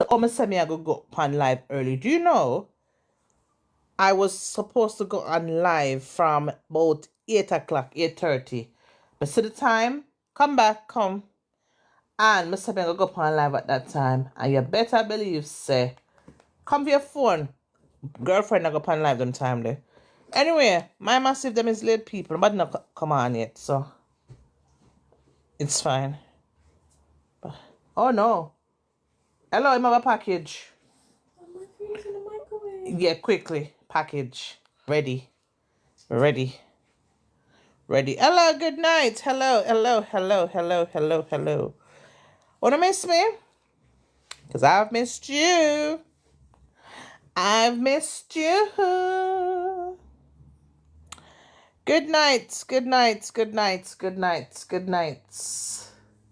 almost said me I go on live early. Do you know I was supposed to go on live from about 8 o'clock, 8:30. But see the time, come. And Mr. Ben go on live at that time. And you better believe, say, come to your phone. Girlfriend I go on live them time there. Anyway, my massive them is late people, but not come on yet, so it's fine. But, oh no. Hello, I have a package. My food's in the microwave. Yeah, quickly. Package. Ready. Hello, good night. Hello. Wanna miss me? Because I've missed you. Good nights.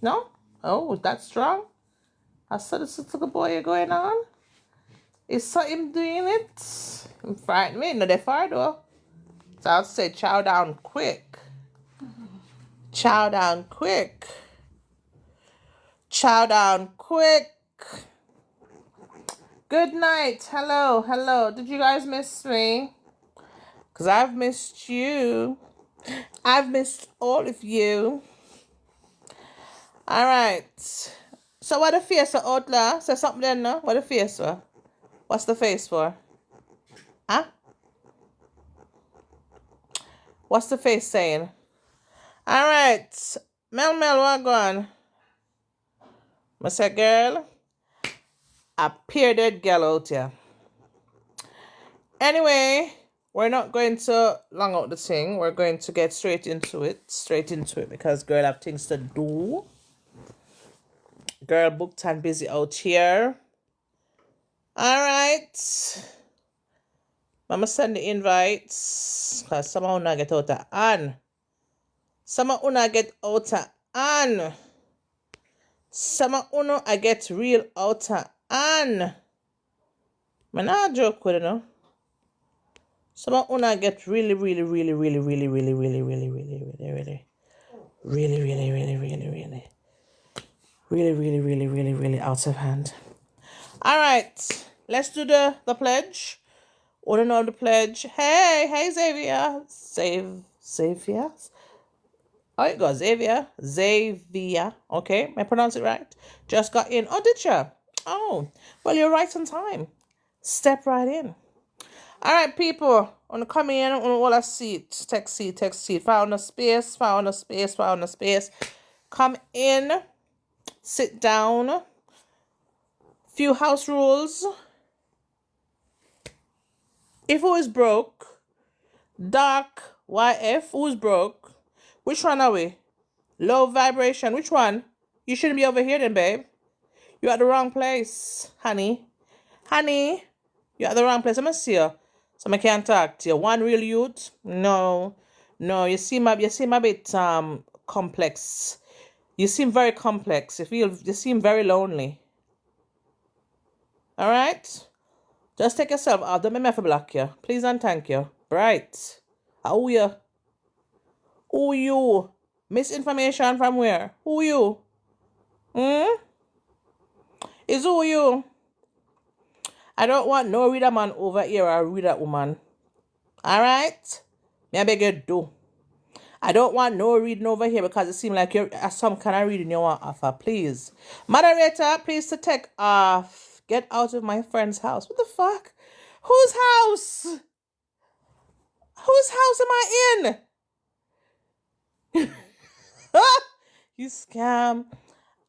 No? Oh, that's strong? I saw this little boy going on. Is something doing it? I'm frightened me. No, they're far though. So I'll say chow down quick. Chow down quick. Good night. Hello. Did you guys miss me? Because I've missed you. I've missed all of you. All right. So what the face for, Outlaw? Say something then, no? What the face for? What's the face for? Huh? What's the face saying? All right. Mel, what going? I said, girl, a bearded girl out here. Anyway, we're not going to long out the thing. We're going to get straight into it because girl have things to do. Girl booked and busy out here. All right. Mama send the invites because some of una get out of Ann. Some of una get out of Ann. Some of una I get real out of Ann. Man, I joke with it, no? Some of una get really out of hand. All right, let's do the pledge. Want to know the pledge? Hey, Xavier. Xavier? Oh, it goes Xavier. Okay, I pronounce it right? Just got in. Oh, did you? Oh, well, you're right on time. Step right in. All right, people. Want to come in on all our seat. Text seat. Found a space. Come in. Sit down. Few house rules. If who is broke, dark YF, who's broke? Which one are we? Low vibration, which one? You shouldn't be over here then, babe. You're at the wrong place, honey. You're at the wrong place. I'm gonna see you. So I can't talk to you. One real youth? No. You seem a bit complex. You seem very complex. You seem very lonely. All right? Just take yourself out. Don't make me have to block you. Please and thank you. Bright. Who you? Who you? Misinformation from where? Who you? Is who you? I don't want no reader man over here or reader woman. Alright? Me I beg you do. I don't want no reading over here because it seems like you're some kind of reading you want to offer. Please. Moderator, please to take off. Get out of my friend's house. What the fuck? Whose house? Whose house am I in? You scam.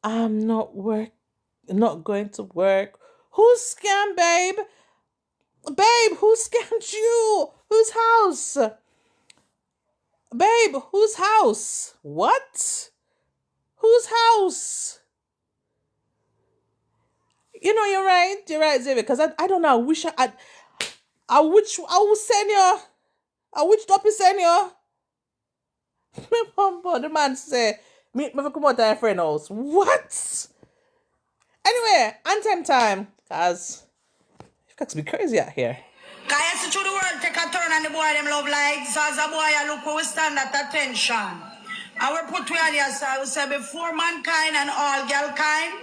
I'm not going to work. Who scammed, babe? Babe, who scammed you? Whose house? Babe, whose house? What? Whose house? You know, you're right, Xavier, because I don't know, I will send you. I wish Doppy send you. The man say, me come out of your friend house. What? Anyway, anthem time, cause you've got to be crazy out here. Guys, to the world take a turn and the boy them love lights. As a boy, I look who we stand at attention. I will put we on your side. We say before mankind and all girl kind.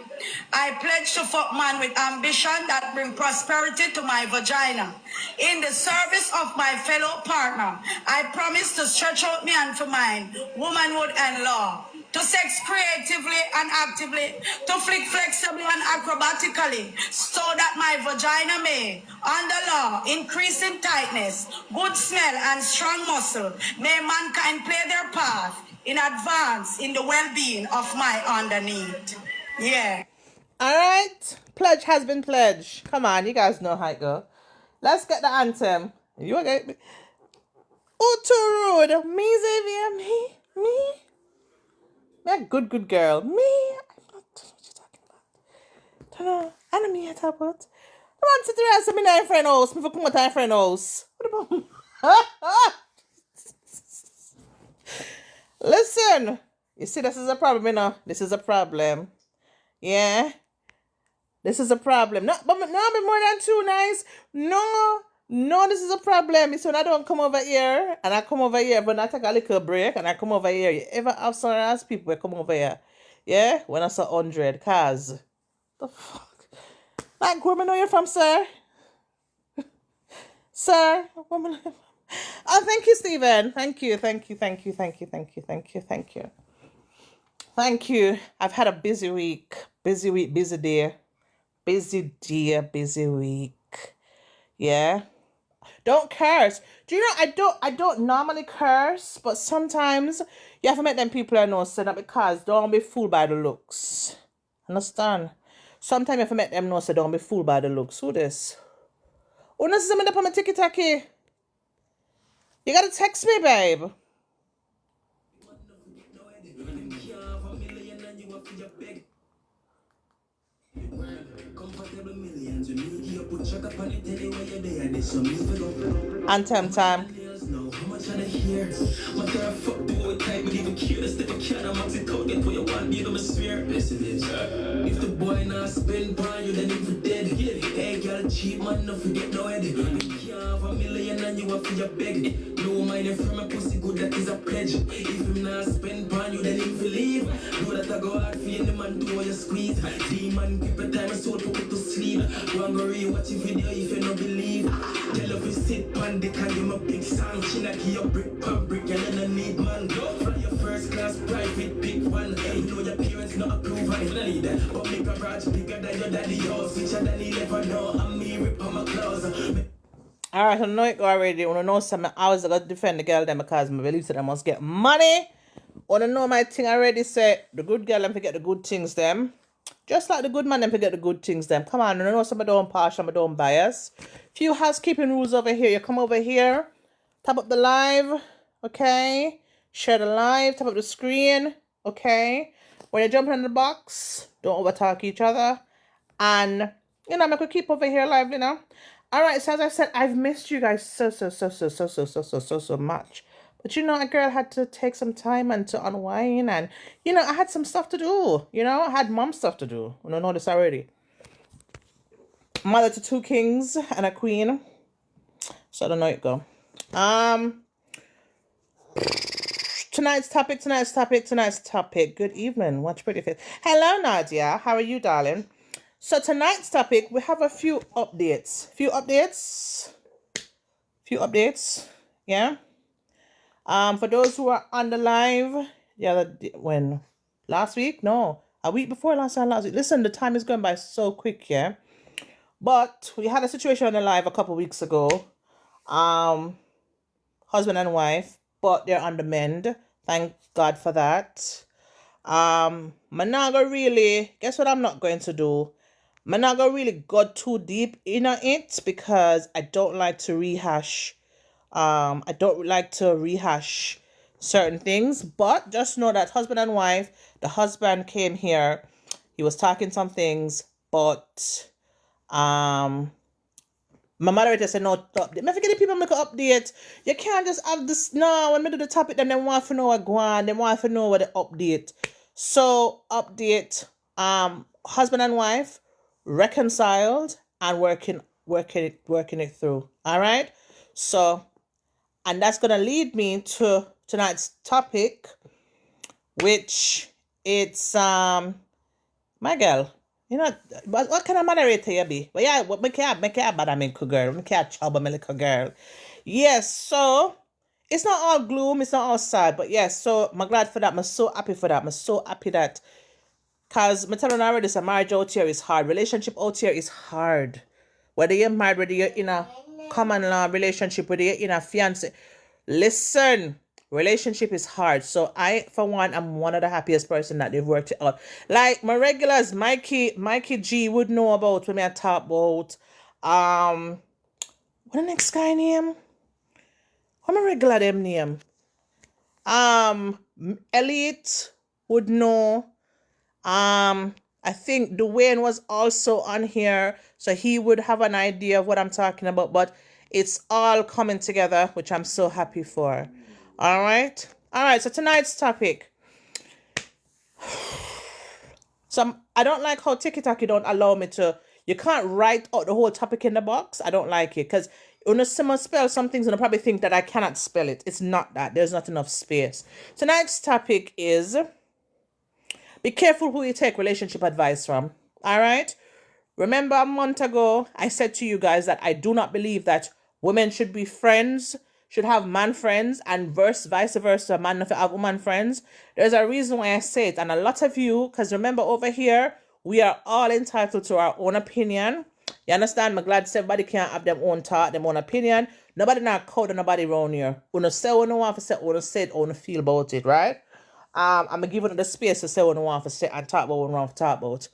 I pledge to fuck man with ambition that bring prosperity to my vagina. In the service of my fellow partner, I promise to stretch out me hand for mine, womanhood and law. To sex creatively and actively, to flick flexibly and acrobatically, so that my vagina may, under law, increase in tightness, good smell and strong muscle, may mankind play their part in advance in the well-being of my underneath. Yeah. All right. Pledge has been pledged. Come on, you guys know how it go. Let's get the anthem. You okay? Oh, too rude. Me, Xavier. Me. Me a good girl. Me. I'm not what you're talking about. Don't know. I don't mean talk about. Come on, sit there. Send me to friend house. Me for come to my friend house. What about? Listen. You see, this is a problem, you know. This is a problem. Yeah. This is a problem. No, but no, I'm more than too nice. No, this is a problem. So when I don't come over here, and I come over here, but I take a little break, and I come over here. You ever have some ass people that come over here? Yeah? When I saw 100 cars. The fuck? Like, where me know you're from, sir? Sir? Where me know you're from? Oh, thank you, Stephen. Thank you. Thank you. I've had a busy week. Busy day. Busy week. Yeah. Don't curse. Do you know I don't normally curse, but sometimes you have to make them people I know say that because don't be fooled by the looks. Understand? Sometimes you have to make them know say don't be fooled by the looks. Who this? Oh, this is me up on my tiki-taki. You gotta text me, babe. Anthem time. If the boy not spend brand, you then if you dead. Hey, girl, cheap man, no forget no head. You can't have $1 million and you have for your beg. No mind if from a pussy good, that is a pledge. If him not spend brand, you then if you leave. Do that I go hard for you, the man do all you squeeze. Demon, keep a time, so put it to sleep. One go re-watch a video if you no believe. Tell if you sit pan, they can give me a big song. China give you brick pan brick, and then I need man. Fly your first class private, big one. You know your parents not approve, I don't need that. But make a garage bigger than your daddy house. Which I daddy never know, I'm me rip on my clothes. Alright, I know it already. I know some hours I got to defend the girl them because I believe that I must get money. I know my thing already said the good girl them forget the good things them. Just like the good man them forget the good things them. Come on, I know some don't partial, some don't bias. Few housekeeping rules over here. You come over here, tap up the live, okay? Share the live, tap up the screen, okay? When you're jumping in the box, don't overtalk each other. And, you know, I'm going to keep over here live, you know? Alright, so as I said, I've missed you guys so much. But, you know, a girl had to take some time and to unwind. And, you know, I had some stuff to do. You know, I had mom stuff to do. You know this already. Mother to 2 kings and a queen. So I don't know it go. Tonight's topic. Good evening. Watch pretty face. Hello, Nadia. How are you, darling? So tonight's topic, we have a few updates. Few updates. Yeah. For those who are on the live, last week? No, a week before last week. Listen, the time is going by so quick, yeah. But we had a situation on the live a couple weeks ago. Husband and wife, but they're on the mend. Thank God for that. Managa really, guess what I'm not going to do? Managa really got too deep in it because I don't like to rehash. I don't like to rehash certain things, but just know that husband and wife, the husband came here, he was talking some things, but my moderator said no update. I forget the people make an update. You can't just have this. No, when we do the topic, then they want to know what go on. They want to know what the update. So update. Husband and wife reconciled and working it through. All right. So, and that's gonna lead me to tonight's topic, which it's my girl. You know, but what kind of moderator you be? But yeah, what make you bad I mean girl, make you trouble me little girl. Yes, so it's not all gloom, it's not all sad, but yes, so I'm glad for that. I'm so happy for that. I'm so happy that because I'm telling you already, so marriage out here is hard. Relationship out here is hard. Whether you're married, whether you're in a common law relationship, whether you're in a fiance. Listen, relationship is hard. So I, for one, am one of the happiest person that they've worked it out. Like my regulars, Mikey G would know about when I talk about what the next guy name? What my regular them name? Elite would know. I think Dwayne was also on here, so he would have an idea of what I'm talking about, but it's all coming together, which I'm so happy for. All right, so tonight's topic. So I don't like how TikTok don't allow me to, you can't write out the whole topic in the box. I don't like it, because when someone spell some things, and I probably think that I cannot spell it. It's not that. There's not enough space. Tonight's topic is, be careful who you take relationship advice from. All right? Remember a month ago, I said to you guys that I do not believe that women should be friends, should have man friends, and vice versa, man have woman friends. There's a reason why I say it. And a lot of you, because remember over here, we are all entitled to our own opinion. You understand? I'm glad everybody can have their own thought, their own opinion. Nobody not code nobody around here. When you say what you want to say, when you say it, when you feel about it, right? I'm gonna give it the space to say what I want to say and talk about what I want to talk about.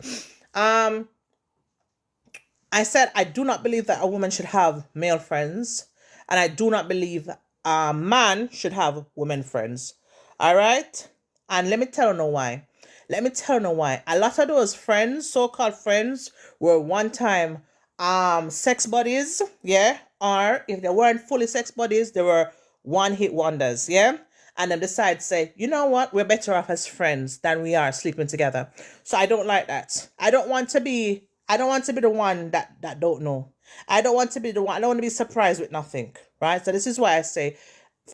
I said I do not believe that a woman should have male friends, and I do not believe a man should have women friends. All right, and let me tell you why. A lot of those friends, so-called friends, were one time sex buddies, yeah, or if they weren't fully sex buddies, they were one-hit wonders, yeah. And then decide, say, you know what, we're better off as friends than we are sleeping together. So I don't like that. I don't want to be the one that don't know. I don't want to be the one. I don't want to be surprised with nothing, right? So this is why I say,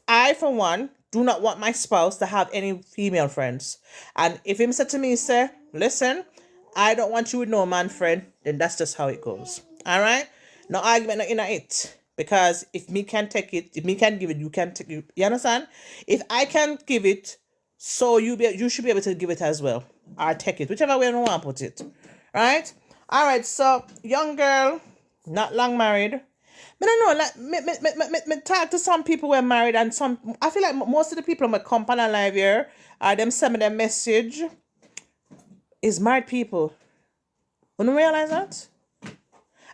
I, for one, do not want my spouse to have any female friends. And if him said to me, say, listen, I don't want you with no man friend, then that's just how it goes. All right? No argument, no inner it. Because if me can take it, if me can give it, you can take it. You understand? If I can give it, so you should be able to give it as well. Or take it, whichever way you want to put it. Right? Alright, so young girl, not long married. I don't know, like me talk to some people who are married, and some, I feel like most of the people on my company live here, them send me their message is married people. You don't realize that?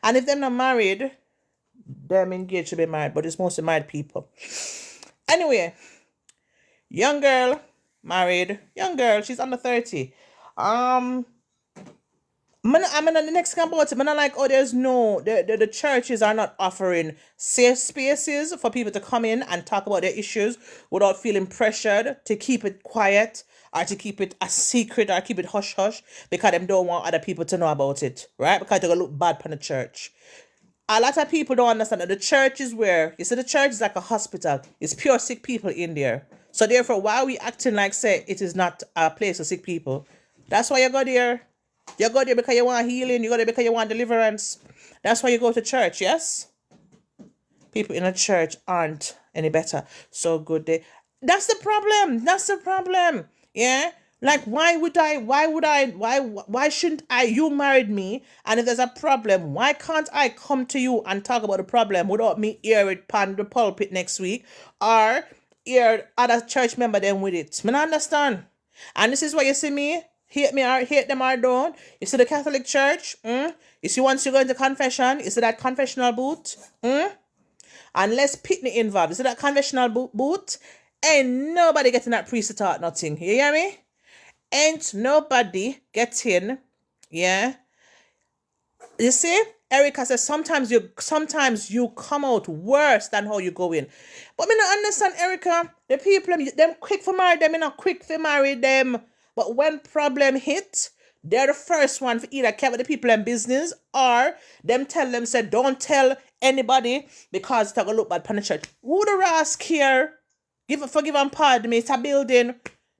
And if they're not married, them engaged to be married, but it's mostly married people. Anyway, young girl, married, young girl, she's under 30. I mean, the next thing about it, I'm not like, oh, there's no, the churches are not offering safe spaces for people to come in and talk about their issues without feeling pressured to keep it quiet or to keep it a secret or keep it hush-hush because they don't want other people to know about it, right? Because they're going to look bad for the church. A lot of people don't understand that the church is where, you see, the church is like a hospital. It's pure sick people in there. So therefore, why are we acting like, say, it is not a place for sick people? That's why you go there. You go there because you want healing. You go there because you want deliverance. That's why you go to church, yes? People in a church aren't any better. So good. That's the problem. Yeah? Like, why shouldn't you married me? And if there's a problem, why can't I come to you and talk about the problem without me hear it pan the pulpit next week? Or hear other church member them with it? I don't understand. And this is why you see me, hate me or hate them or don't. You see the Catholic Church? You see once you go into confession, you see that confessional boot? Unless Pitney involved, you see that confessional boot? Ain't nobody getting that priest to talk nothing. You hear me? Ain't nobody getting, yeah. You see, Erica says sometimes you come out worse than how you go in. But me not understand, Erica. The people them quick for marry them, not quick for marry them. But when problem hit, they're the first one for either care about the people in business or them tell them say don't tell anybody because it's gonna look bad upon the church. Who the rascal care? Forgive and pardon me. It's a building.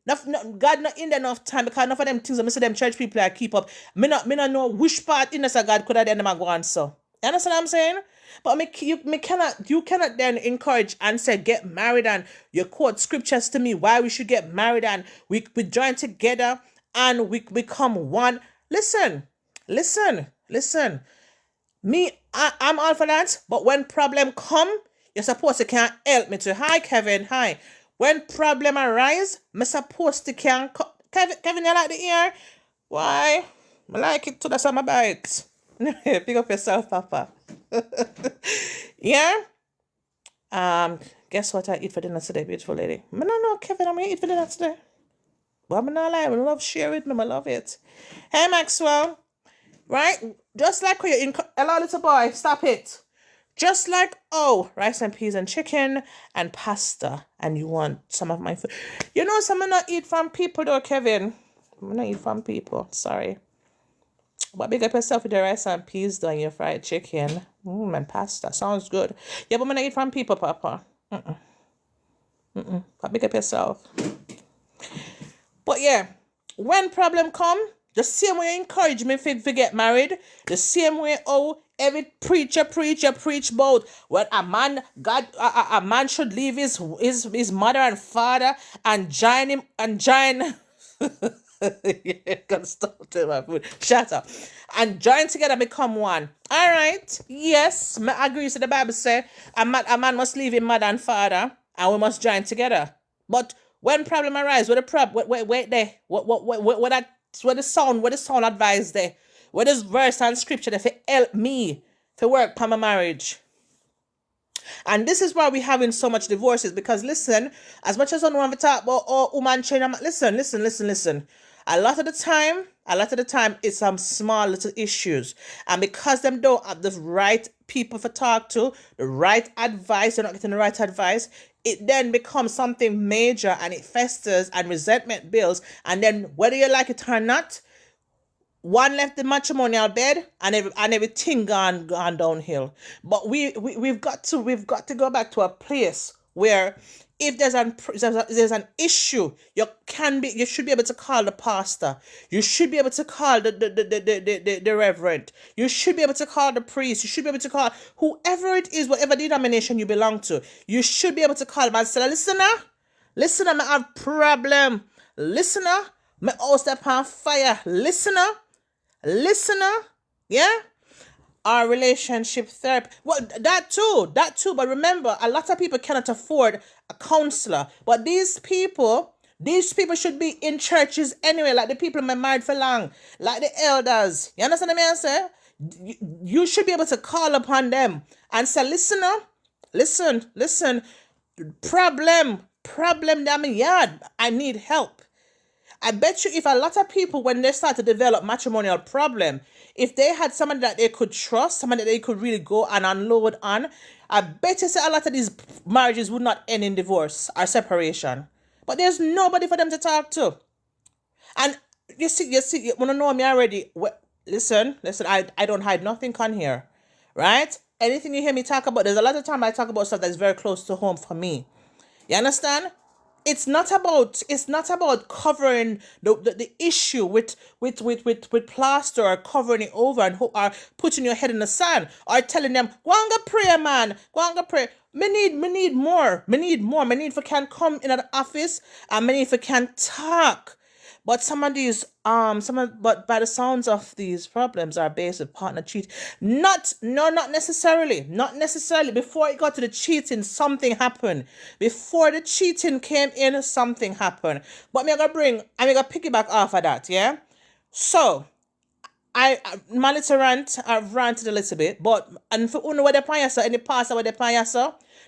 God not in there enough time because enough of them things I see them church people I keep up. Me not know which part in us of God could have them go on so. You understand what I'm saying? But you cannot then encourage and say get married and you quote scriptures to me why we should get married and we join together and we become one. Listen. I'm all for that, but when problem come, you're supposed to can't help me to. Hi, Kevin. Hi. When problem arise, me supposed to can Kevin, you like the ear? Why? I like it too. That's on my bite. Pick up yourself, Papa. Yeah. Guess what I eat for dinner today, beautiful lady? I don't know, Kevin. I'm gonna eat for dinner today. But I'm not lying. I love share with me. I love it. Hey, Maxwell. Right? Just like when you're in... Hello, little boy. Stop it. Just like, rice and peas and chicken and pasta. And you want some of my food. You know, some not eat from people though, Kevin. I'm not eat from people. Sorry. But big up yourself with the rice and peas though and your fried chicken. And pasta. Sounds good. Yeah, but I'm not eat from people, Papa. But big up yourself. But yeah, when problem come, the same way you encourage me to get married, the same way every preacher preach about when a man should leave his mother and father and join Can't stop to my food. Shut up. And join together become one. All right. Yes, I agree. So the Bible says a man must leave his mother and father, and we must join together. But when problem arise, where the sound advice there, where this verse and scripture that help me to work for my marriage. And this is why we're having so much divorces, because listen, as much as I don't want to talk about woman change, listen. A lot of the time it's some small little issues. And because them don't have the right people to talk to, the right advice, they're not getting the right advice, it then becomes something major and it festers and resentment builds. And then whether you like it or not, one left the matrimonial bed and everything gone downhill. But we've got to go back to a place where if there's an issue, you should be able to call the pastor. You should be able to call the reverend. You should be able to call the priest. You should be able to call whoever it is, whatever denomination you belong to. You should be able to call them and say, listener, I have problem. Listener, my house step on fire. Listener, yeah? Our relationship therapy. Well, that too. But remember, a lot of people cannot afford a counselor. But these people should be in churches anyway, like the people who are married for long, like the elders. You understand what I say? You should be able to call upon them and say, listener, listen, problem down my yard. I need help. I bet you if a lot of people, when they start to develop matrimonial problem, if they had somebody that they could trust, somebody that they could really go and unload on, I bet you say a lot of these marriages would not end in divorce or separation. But there's nobody for them to talk to. And you see, you want to know me already. Well, listen, I don't hide nothing on here, right? Anything you hear me talk about, there's a lot of time I talk about stuff that's very close to home for me. You understand? It's not about covering the issue with plaster or covering it over and or putting your head in the sand or telling them, go and go pray, man. Go and go pray. Me need more. Me need if I can come in the office and me if I can talk. But but by the sounds of these problems are based with partner cheat. Not necessarily. Before it got to the cheating, something happened. Before the cheating came in, something happened. But I'm gonna piggyback off of that, yeah? So, my little rant, I've ranted a little bit, and for where the pan any pastor where the pan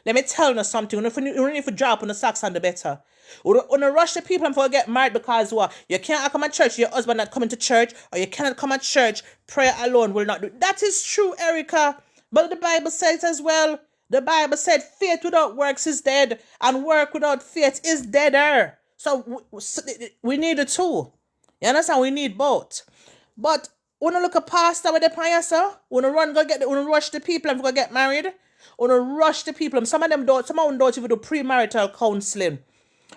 let me tell you something. You need to drop on the socks on the better. When you rush the people and get married because you can't come at church, your husband not coming to church, or you cannot come at church, prayer alone will not do. That is true, Erica. But the Bible says as well. The Bible said faith without works is dead, and work without faith is deader. So we need the two. You understand? We need both. But when you look at pastor with the pastor, when you rush the people and go get married, when you rush the people, some of them don't even do premarital counseling.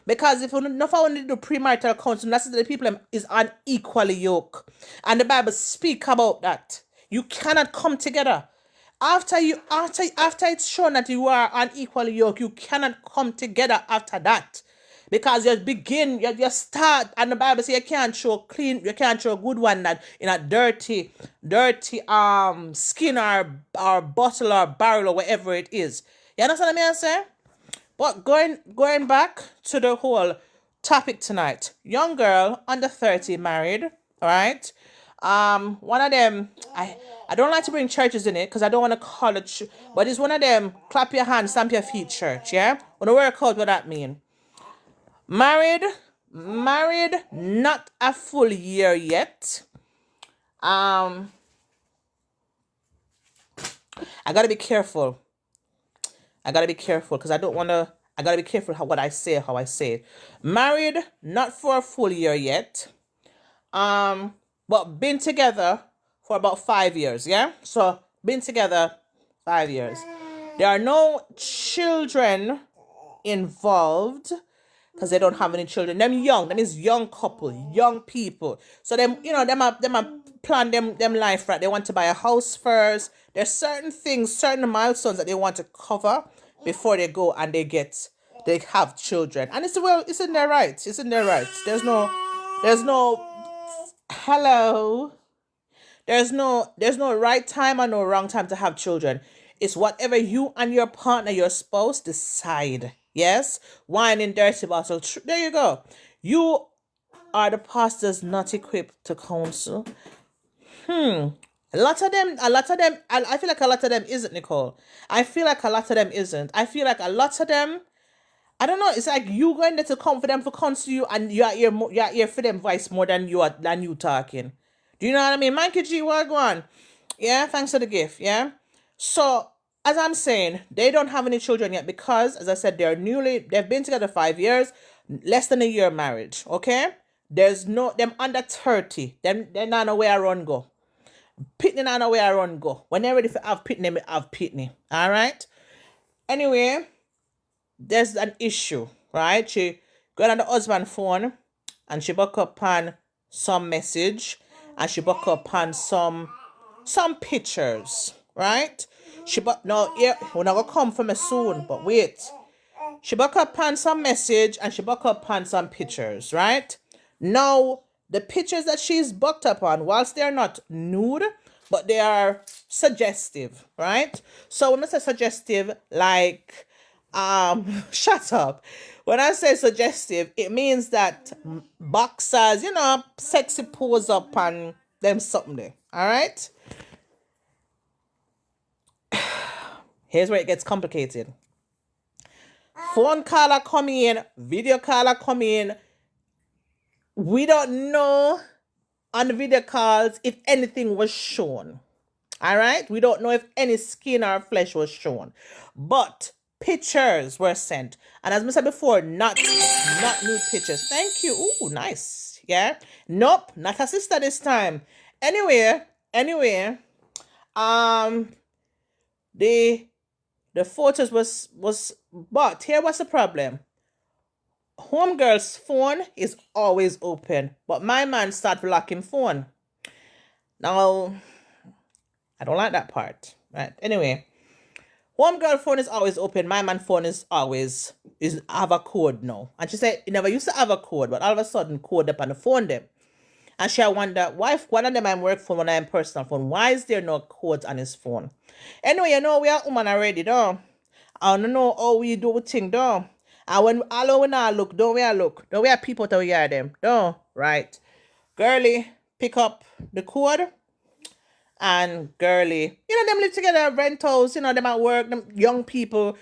Because if you not only do premarital counseling, that's the people is unequally yoked. And the Bible speak about that. You cannot come together. After it's shown that you are unequally yoked, you cannot come together after that. Because you start, and the Bible says you can't show a good one that in a dirty skin or bottle or barrel or whatever it is. You understand what I'm saying? But going back to the whole topic tonight, young girl under 30 married, all right? One of them, I don't like to bring churches in it because I don't want to call it, but it's one of them clap your hands, stamp your feet church, yeah? Want to work out what that mean? Married, not a full year yet. I gotta be careful. Because I gotta be careful how I say it. Married, not for a full year yet. But been together for about 5 years, yeah? So, been together 5 years. There are no children involved because they don't have any children. Them is young couple, young people. So them a plan them life right. They want to buy a house first. There's certain things, certain milestones that they want to cover before they go and they have children. And it's in their rights. There's no hello. There's no right time or no wrong time to have children. It's whatever you and your partner, your spouse decide. Yes? Wine in dirty bottle. There you go. You are the pastors not equipped to counsel. A lot of them, I feel like a lot of them isn't, Nicole. I feel like a lot of them isn't. I feel like a lot of them, I don't know, it's like you going there to come for them for counsel you and you're here for them voice more than you talking. Do you know what I mean? Mikey G, what go on? Yeah, thanks for the gift, yeah? So, as I'm saying, they don't have any children yet because, as I said, they've been together 5 years, less than a year marriage, okay? Them under 30, they're not know where I run go. Pitney not know where I run go. When they're ready for have Pitney, me have Pitney, all right? Anyway, there's an issue, right? She got on the husband phone and she buck up on some message and she buck up on some pictures, right? We're not gonna come for me soon, but wait. She buck up on some message and she buck up on some pictures, right? Now, the pictures that she's bucked up on, whilst they're not nude, but they are suggestive, right? So when I say suggestive, like, shut up. When I say suggestive, it means that boxers, sexy pose up on them something there, all right? Here's where it gets complicated. Phone caller come in, video caller come in. We don't know on the video calls if anything was shown. All right? We don't know if any skin or flesh was shown. But pictures were sent. And as I said before, not nude pictures. Thank you. Ooh, nice. Yeah? Nope, not a sister this time. Anyway, the photos was but here was the problem. Homegirl's phone is always open, but my man started locking phone. Now, I don't like that part, right? Anyway, homegirl phone is always open. My man phone is have a code now. And she said it never used to have a code, but all of a sudden code up on the phone them. And she wonder why one of them I'm work phone, one of them personal phone. Why is there no codes on his phone? Anyway, we are woman already, though. I don't know how we do thing, though. And when all we now look, don't we look? Don't we have people to hear them? No, right. Girly, pick up the code. And girly, them live together, rentals, them at work, them young people,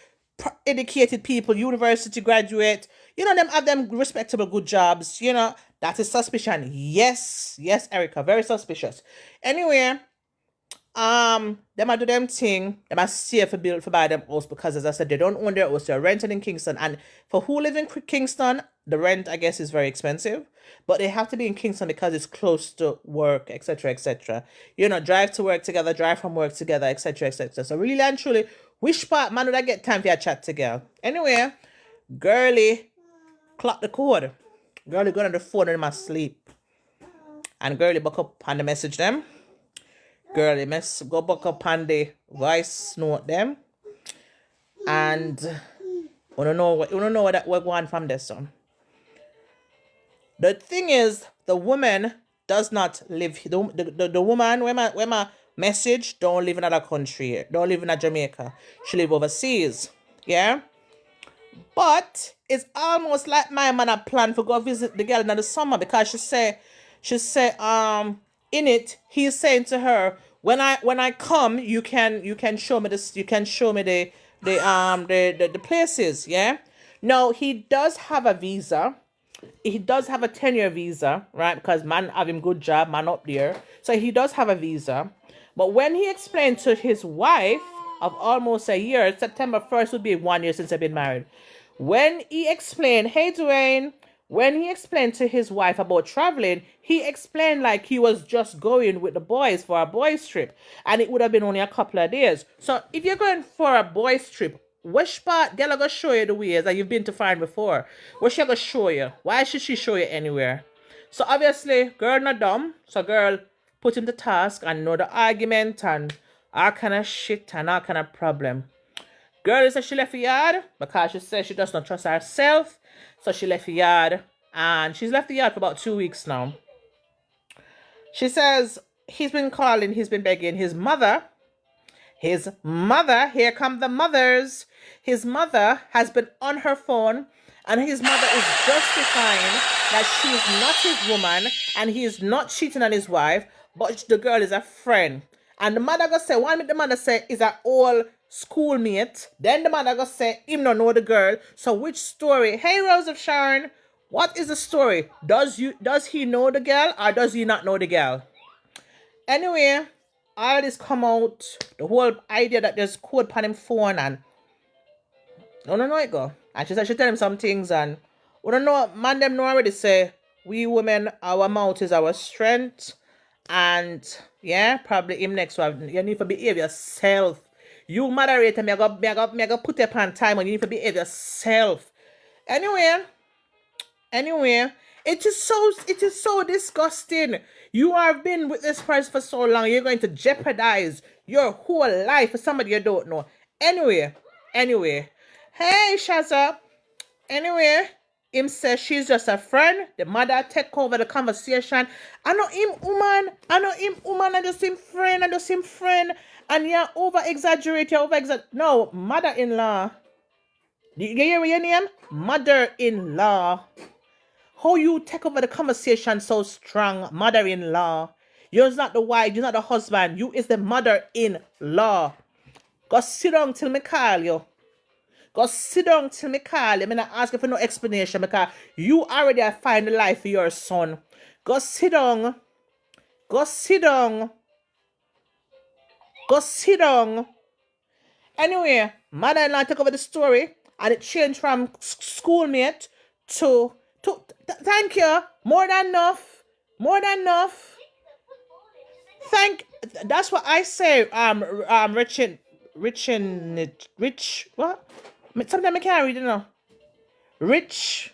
educated people, university graduate, them have them respectable good jobs, that is suspicion. Yes, Erica, very suspicious. Anyway, them a do them thing, them a save for build for buy them house because as I said, they don't own their house, they're renting in Kingston. And for who live in Kingston, the rent I guess is very expensive. But they have to be in Kingston because it's close to work, etc., etc. Drive to work together, drive from work together, etc., etc. So really and truly, which part man would I get time for a chat together? Anyway, girly clock the code. Girlie got on the phone in my sleep. And girlie buck up and the message them. Girlie go back up and the voice note them. And we don't know what that we're going from this son. The thing is, the woman does not live. The woman when my message don't live in another country. Don't live in Jamaica. She live overseas. Yeah. But it's almost like my man a plan for go visit the girl in the summer because she say in it he's saying to her when I come you can show me this, you can show me the places. Yeah. No, he does have a visa. He does have a 10-year visa, right? Because man have him good job, man up there. So he does have a visa. But when he explained to his wife of almost a year, September 1st would be 1 year since they've been married. When he explained, hey Dwayne, when he explained to his wife about traveling, he explained like he was just going with the boys for a boys trip. And it would have been only a couple of days. So if you're going for a boys trip, which part girl gonna show you the ways that you've been to find before? What she gonna show you? Why should she show you anywhere? So obviously, girl not dumb. So girl put him to task and know the argument and all kind of shit and all kind of problem. Girl said she left the yard because she said she does not trust herself. So she left the yard and she's left the yard for about 2 weeks now. She says he's been calling, he's been begging his mother, here come the mothers. His mother has been on her phone and his mother is justifying that she is not his woman and he is not cheating on his wife, but the girl is a friend. And the mother gonna say, one minute the mother say is an old schoolmate. Then the mother gonna say him don't know the girl. So which story? Hey Rose of Sharon, what is the story? Does he know the girl or does he not know the girl? Anyway, all this come out, the whole idea that there's code on him phone and I don't know it go. And she said she tell him some things and we don't know, man them know already say we women, our mouth is our strength. And yeah, probably him next one. You need to behave yourself. You moderator, me go put up on time and you need to behave yourself. Anyway, it is so disgusting. You have been with this person for so long, you're going to jeopardize your whole life for somebody you don't know. Anyway. Hey, Shazza. Anyway, him says she's just a friend. The mother take over the conversation. I know him woman. I just him friend. And you're over-exaggerate. No, mother-in-law. You hear your name? Mother-in-law. How you take over the conversation so strong, mother-in-law? You're not the wife, you're not the husband. You is the mother-in-law. Go sit down till me call you. Go sit down till me call you. I'm not asking for no explanation because you already have found the life for your son. Go sit down. Anyway, mother-in-law took over the story and it changed from schoolmate to thank you. More than enough. That's what I say. Rich. What? Sometimes I can't read it now. Rich,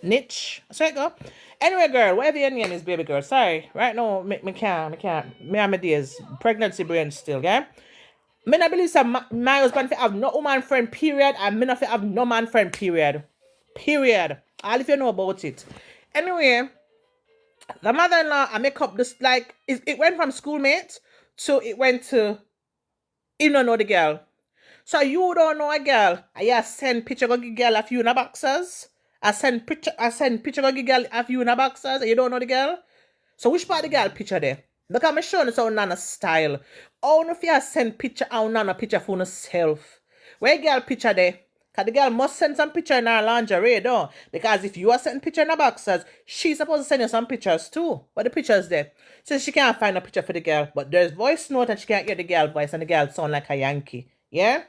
niche. So it go. Anyway, girl, whatever your name is, baby girl. Sorry, right now, me can't. Me and my days pregnancy brain still, yeah. Me not believe that my husband have no woman friend. Period. And me not have no man friend. Period. All if you know about it. Anyway, the mother-in-law, I make up this like it went from schoolmate to it went to you don't know the girl. So you don't know a girl. I send picture go give girl a few in a boxers. I send picture go give girl a few in a boxers and you don't know the girl. So which part of the girl picture there? Look at me showing us how Nana style. Oh no, if you send picture how Nana picture for herself. Where girl picture there? Because the girl must send some picture in her lingerie, though. Because if you are sending picture in her boxers, she's supposed to send you some pictures too. But the picture's there. So she can't find a picture for the girl. But there's voice note and she can't hear the girl voice and the girl sound like a Yankee. Yeah?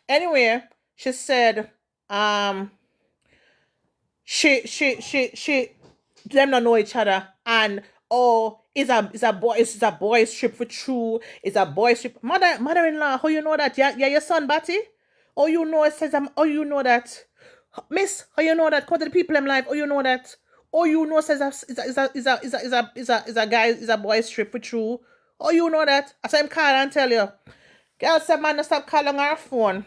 Anyway, she said, them don't know each other. And, it's a boy's trip for true. It's a boy's trip. Mother-in-law, how you know that? Yeah, your son, Batty? Oh, you know it says you know that. Miss, how you know that? Come to the people in life. Oh, you know that? Oh, you know says is a guy, is a boy strip with you. Oh, you know that? I saw him call and tell you. Girl said, man, no stop calling her phone.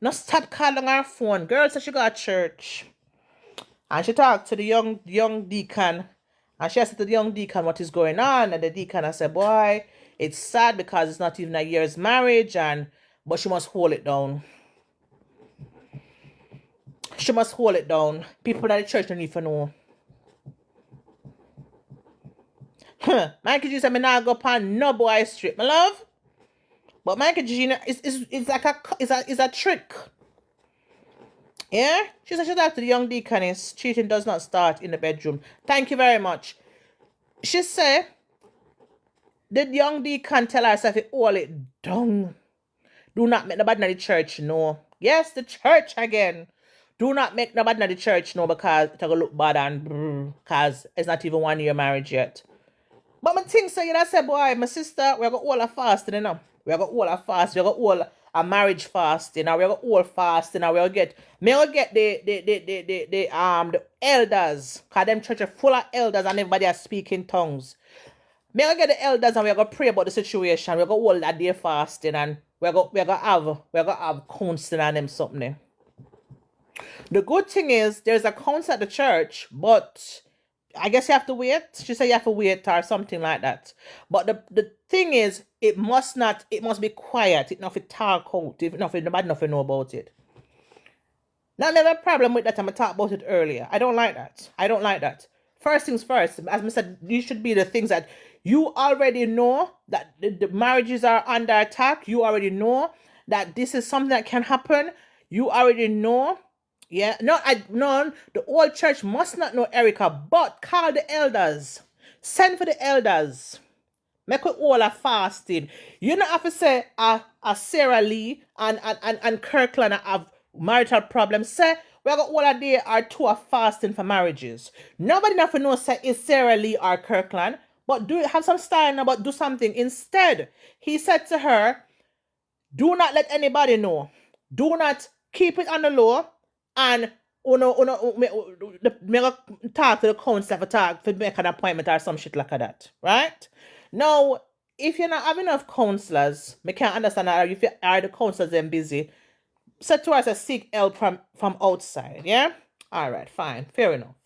No stop calling her phone. Girl said she got church. And she talked to the young deacon. And she asked the young deacon what is going on. And the deacon I said, boy, it's sad because it's not even a year's marriage. But she must hold it down. She must hold it down. People at the church don't even know. Mikey G said, me not go upon no boy strip, my love. But Mikey G, it's like a trick. Yeah? She said she talked to the young deaconess. Cheating does not start in the bedroom. Thank you very much. She said, the young deacon tell herself to hold it down. Do not make nobody in the church know. Yes, the church again. Do not make nobody in the church know because it's going to look bad and because it's not even 1 year marriage yet. But my thing say, I said, boy, my sister, we're going to hold a fast, you know. We're going to hold a fast. We're going to hold a marriage fast, you know. We're going to hold fast, you know. We're going to get the elders. Because them church are full of elders and everybody are speaking tongues. We're going to get the elders and we're going to pray about the situation. We're going to hold that day fasting and we're going to have counseling and them something. The good thing is there's a council at the church, but I guess you have to wait. She said you have to wait or something like that. But the thing is, it must be quiet. It not to talk out. If nothing, nobody nothing know about it. Now, I have a problem with that. I'm going to talk about it earlier. I don't like that. First things first, as I said, these should be the things that you already know that the marriages are under attack. You already know that this is something that can happen. You already know. Yeah, the old church must not know Erica, but call the elders. Send for the elders. Make it all a fasting. You don't have to say a Sarah Lee and Kirkland have marital problems. Say we got all a day or two of fasting for marriages. Nobody have to know say it's Sarah Lee or Kirkland, but have some style now, but do something. Instead, he said to her, do not let anybody know. Do not keep it on the low. And me talk to the council for make an appointment or some shit like that, right? Now, if you're not having enough counselors, me can't understand that if the counselors then busy, so to us seek help from outside, yeah? All right, fine, fair enough.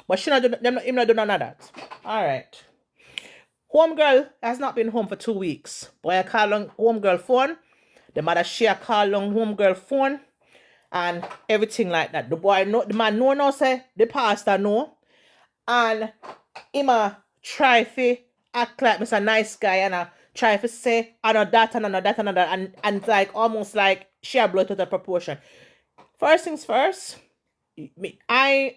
But she not do none of that. All right. Homegirl has not been home for 2 weeks. Boy, I call on homegirl phone. The mother share call on homegirl phone. And everything like that. The man know say the pastor know. And him try to act like Mr. Nice Guy and try to say another that and like almost like share blood to the proportion. First things first, I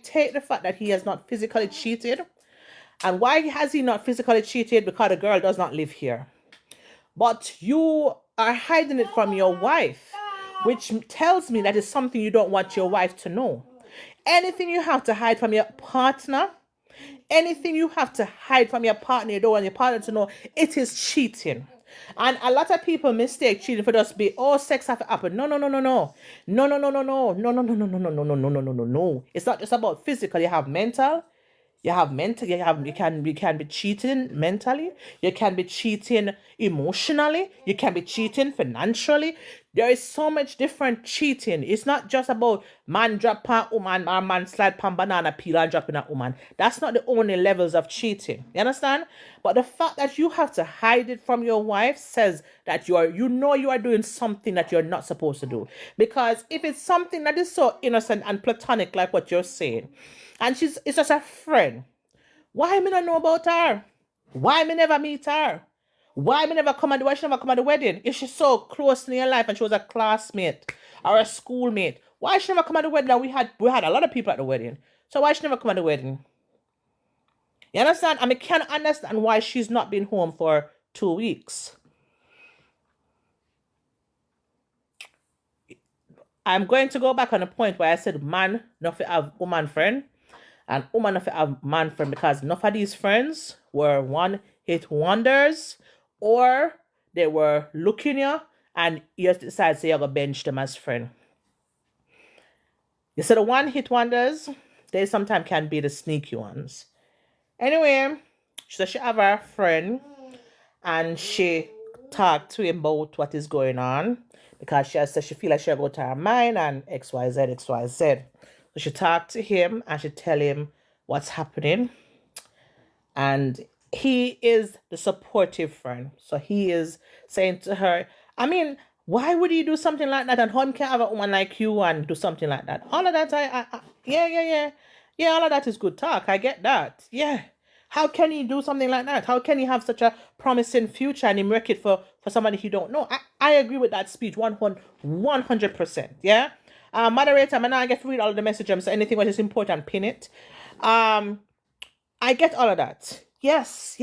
take the fact that he has not physically cheated. And why has he not physically cheated? Because the girl does not live here. But you are hiding it from your wife, which tells me that it's something you don't want your wife to know. Anything you have to hide from your partner, you don't want your partner to know, it is cheating. And a lot of people mistake cheating for just be, sex have to happen. No. It's not just about physical. You have mental. You can be cheating mentally. You can be cheating emotionally. You can be cheating financially. There is so much different cheating. It's not just about man drop pan woman or man slide pan banana peel and drop in a woman. That's not the only levels of cheating. You understand? But the fact that you have to hide it from your wife says that you are doing something that you're not supposed to do. Because if it's something that is so innocent and platonic like what you're saying, and it's just a friend, why me not know about her? Why me never meet her? Why she never come at the wedding? If she's so close in your life and she was a classmate or a schoolmate, why she never come at the wedding? Now we had a lot of people at the wedding. So why she never come at the wedding? You understand? I can't understand why she's not been home for 2 weeks. I'm going to go back on the point where I said man not to have woman friend and woman not to have man friend, because enough of these friends were one-hit wonders, or they were looking you and you just decide to say you're going to bench them as friend. You see, the one-hit wonders, they sometimes can be the sneaky ones. Anyway, she said she have her friend, and she talked to him about what is going on, because she has said she feel like she'll go to her mind and XYZ, XYZ. So she talked to him and she tell him what's happening. And he is the supportive friend. So he is saying to her, I mean, why would you do something like that? And how can have a woman like you and do something like that? All of that, yeah, all of that is good talk. I get that. Yeah. How can you do something like that? How can you have such a promising future and him wreck it for somebody you don't know? I agree with that speech 100%. Yeah. Moderator, I'm not get to read all of the messages, so anything which is important, pin it. I get all of that. Yes.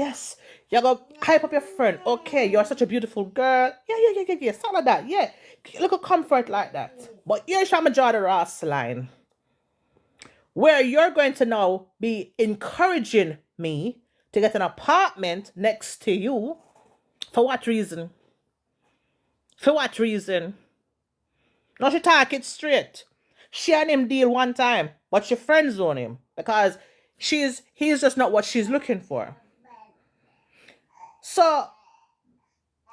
You go hype up your friend. Okay, you're such a beautiful girl. Yeah. All of that. Yeah. Look at comfort like that. But here's how I'm draw the Ross line, where you're going to now be encouraging me to get an apartment next to you. For what reason? No, she talk it straight. She and him deal one time, but she friend zone him because he's just not what she's looking for. So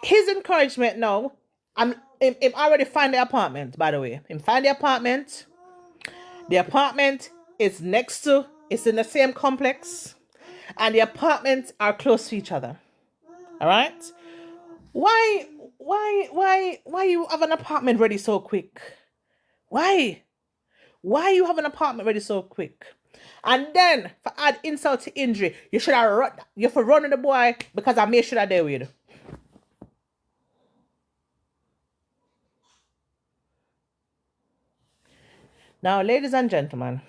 his encouragement now, him already find the apartment, by the way. Him find the apartment. The apartment is it's in the same complex, and the apartments are close to each other. All right? Why you have an apartment ready so quick? Why you have an apartment ready so quick? And then, for add insult to injury, you have run the boy because I made sure that they with. Now, ladies and gentlemen,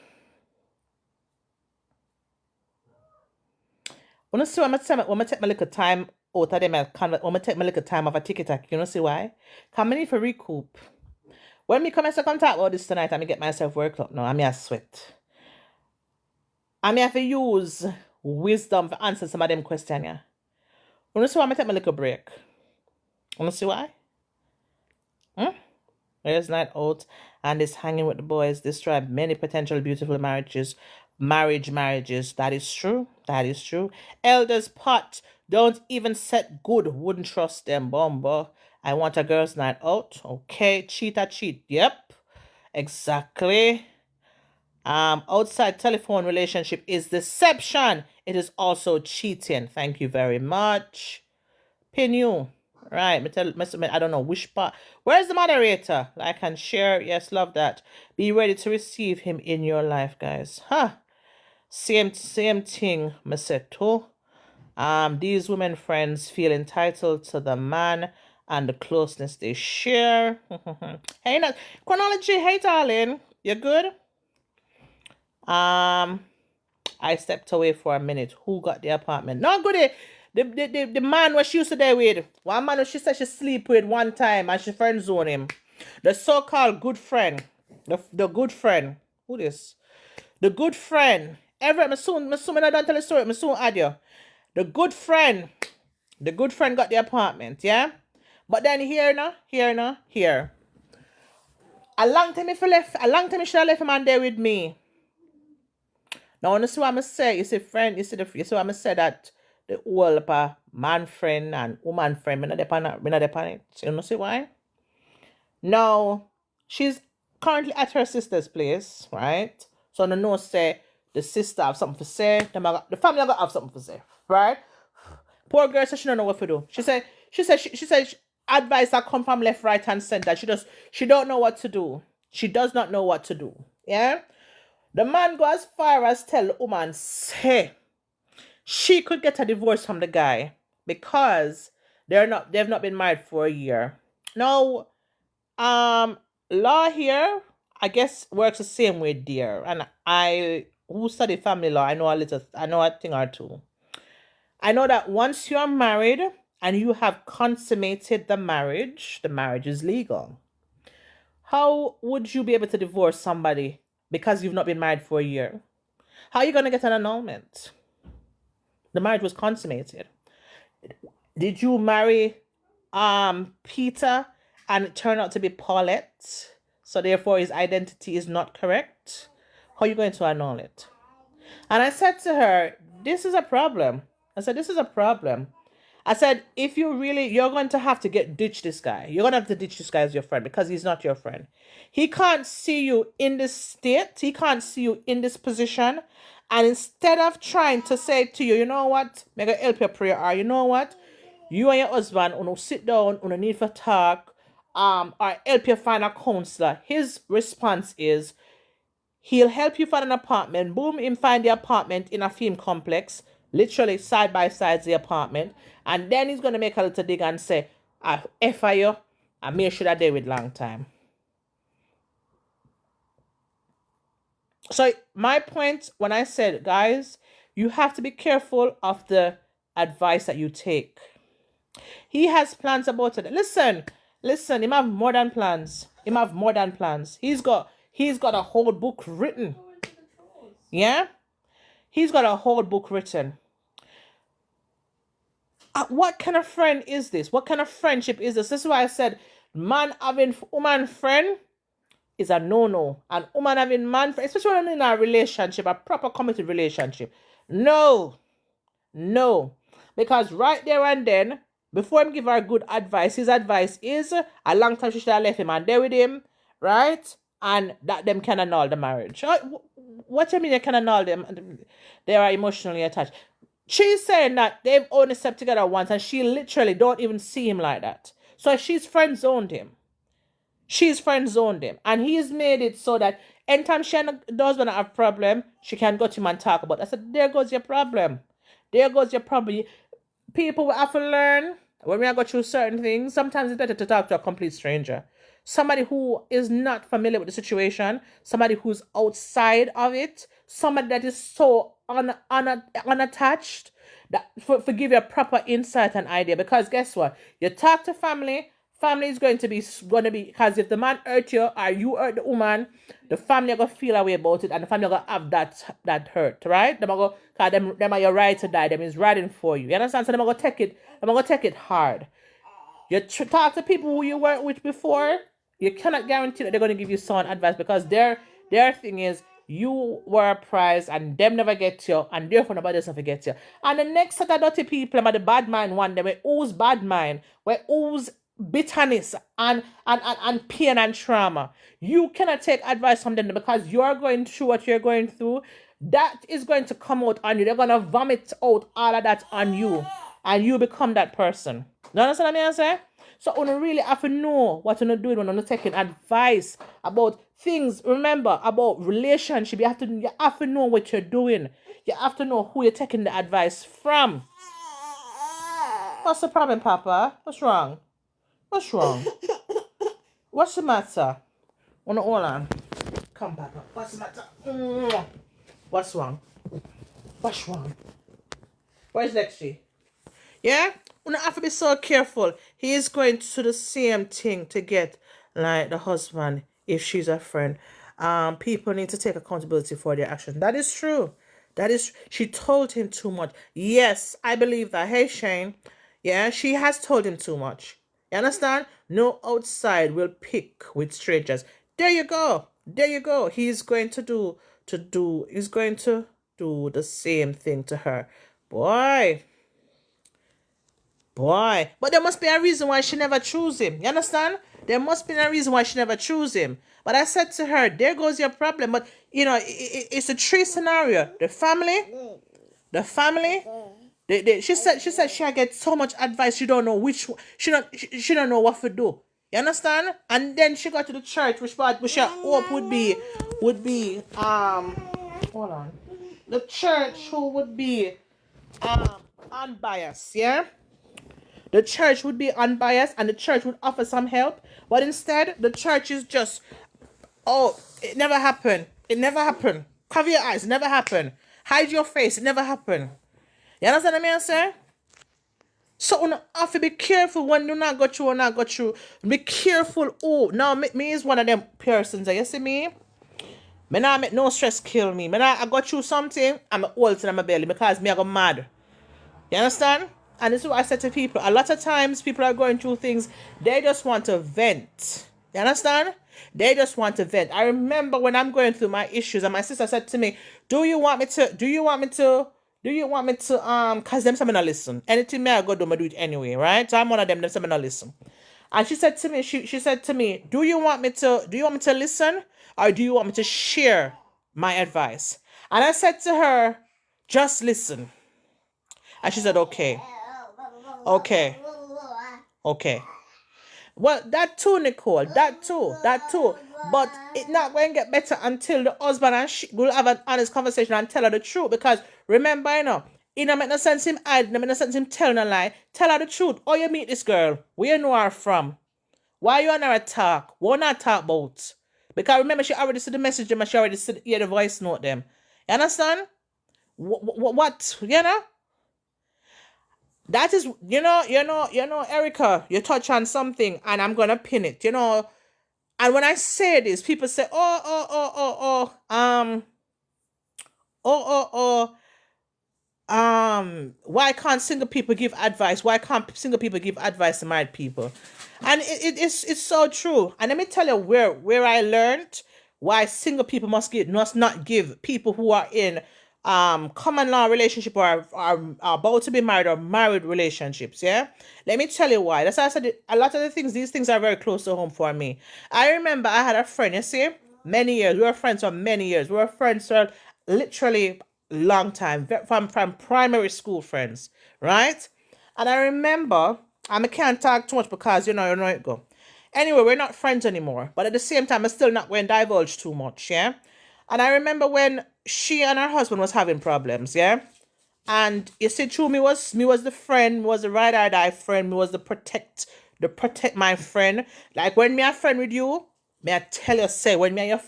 when I take my little time out of them, when I take my little time of a ticket, you know see why? Because I need to recoup. When me come and talk about this tonight, I get myself worked up now. I may sweat. I may have to use wisdom to answer some of them questions. Yeah. You know see why I take my little break? You know see why? There's night out and this hanging with the boys destroy many potential beautiful marriages. That is true. Elders pot don't even set good. Wouldn't trust them. Bomba. I want a girl's night out. Okay. Cheat. Yep. Exactly. Outside telephone relationship is deception. It is also cheating. Thank you very much. Pin you. Right. I don't know which part. Where's the moderator? Like and share. Yes, love that. Be ready to receive him in your life, guys. Same thing, me said too. These women friends feel entitled to the man and the closeness they share. Hey, chronology. Hey, darling, you good? I stepped away for a minute. Who got the apartment? No, goody. The man was she used to there with. One man she said she sleep with one time and she friend zone him. The so-called good friend. The good friend. Who this? The good friend. I don't tell the story. I soon add you. The good friend got the apartment, yeah? But then here. A long time if he should have left him on there with me. Now, you see what I'm say? You see what I'm say that the whole man friend and woman friend, me not depend on it. You know see why? Now, she's currently at her sister's place, right? So no know say the sister have something to say. The family have something to say, right? Poor girl said she don't know what to do. She said advice that come from left, right, and center. She don't know what to do. She does not know what to do. Yeah? The man go as far as tell the woman say she could get a divorce from the guy because they've not been married for a year. Now, law here, I guess, works the same way, dear. And who study family law, I know a thing or two. I know that once you're married and you have consummated the marriage is legal. How would you be able to divorce somebody because you've not been married for a year? How are you going to get an annulment? The marriage was consummated. Did you marry Peter and it turned out to be Paulette, so therefore his identity is not correct, how are you going to annul it? And I said to her, this is a problem. I said, this is a problem. I said, if you really, you're going to have to ditch this guy. You're going to have to ditch this guy as your friend because he's not your friend. He can't see you in this state. He can't see you in this position. And instead of trying to say to you, you know what, I'm going to help your prayer, or you know what, you and your husband, sit down, need for talk, or help you find a counselor. His response is, he'll help you find an apartment. Boom, him find the apartment in a film complex, literally side by side the apartment. And then he's going to make a little dig and say, I F you, I made sure that they with long time. So my point when I said, guys, you have to be careful of the advice that you take. He has plans about it. Listen, him have more than plans. He's got a whole book written. Yeah? He's got a whole book written. What kind of friend is this? What kind of friendship is this? This is why I said man having woman friend is a no-no. And woman having man friend, especially when in a relationship, a proper committed relationship. No. Because right there and then, before him give her good advice, his advice is a long time she should have left him and there with him, right? And that them can annul the marriage. What do you mean they can annul them? They are emotionally attached. She's saying that they've only slept together once and she literally don't even see him like that. So she's friend-zoned him. And he's made it so that anytime she and the husband have a problem, she can go to him and talk about it. I said, there goes your problem. People will have to learn when we go through certain things. Sometimes it's better to talk to a complete stranger. Somebody who is not familiar with the situation, somebody who's outside of it, somebody that is so unattached, that for give you a proper insight and idea. Because guess what? You talk to family is going to be, because if the man hurt you or you hurt the woman, the family are going to feel a way about it and the family are going to have that hurt, right? Them are your right to die. Them is riding for you. You understand? So them are going to take it hard. You talk to people who you weren't with before, you cannot guarantee that they're going to give you sound advice because their thing is you were a prize and them never get you and therefore nobody else never get you. And the next set of dirty people, the bad mind one, they will ooze bad mind, will ooze bitterness and pain and trauma. You cannot take advice from them because you're going through what you're going through. That is going to come out on you. They're going to vomit out all of that on you and you become that person. You understand what I'm saying? So you really have to know what you're doing when you're taking advice about things. Remember, about relationship, you have to know what you're doing. You have to know who you're taking the advice from. What's the problem, Papa? What's wrong? What's the matter? Hold on. Come, Papa. What's the matter? What's wrong? Where's Lexi? Yeah? You have to be so careful. He is going to do the same thing to get like the husband if she's a friend. People need to take accountability for their actions. That is true. She told him too much. Yes, I believe that. Hey, Shane. Yeah, she has told him too much. You understand? No outside will pick with strangers. There you go. He's going to do the same thing to her. Boy. But there must be a reason why she never chose him. You understand? There must be a reason why she never chose him. But I said to her, there goes your problem. But, it's a three scenario. The family. She said she get so much advice. She don't know which. She don't know what to do. You understand? And then she got to the church, which she hope would be hold on. The church who would be unbiased. Yeah. The church would be unbiased and the church would offer some help. But instead, the church is just, it never happened. Cover your eyes. It never happened. Hide your face. It never happened. You understand what I'm saying? So you have to be careful when you not go through. Be careful. Oh, now me is one of them persons. You see me? Me not make no stress kill me. I go through something, I'm old in my belly because me I go mad. You understand? And this is what I said to people. A lot of times people are going through things, they just want to vent. You understand? They just want to vent. I remember when I'm going through my issues and my sister said to me, cause them some not listen. Anything me I go do, I do it anyway, right? So I'm one of them some not listen. And she said to me, she said to me, do you want me to listen? Or do you want me to share my advice? And I said to her, just listen. And she said, okay. Okay. Okay. Well, that too, Nicole. That too. But it not going to get better until the husband and she will have an honest conversation and tell her the truth. Because remember, it don't make no sense him hide, it don't make no sense him telling a lie. Tell her the truth. Oh, you meet this girl. Where you know her from? Why you on her talk? What not talk about? Because remember, she already said the message them and she already said hear the voice note them. You understand? What? That is, Erica, you touch on something and I'm gonna pin it, And when I say this, people say, why can't single people give advice? Why can't single people give advice to married people? And it's so true. And let me tell you where I learned why single people must not give people who are in common law relationship or are about to be married or married relationships. Yeah, let me tell you why. That's why I said a lot of these things are very close to home for me. I remember I had a friend, you see, many years. We were friends for many years. We were friends for literally long time, from primary school friends, right? And I remember, I can't talk too much because you know it go. Anyway, we're not friends anymore, but at the same time, I'm still not going to divulge too much, yeah? And I remember when she and her husband was having problems, yeah? And you see, true, me was the friend, was the ride or die friend, me was the protect my friend. Like when me a friend with you, may I tell you, say, when me a your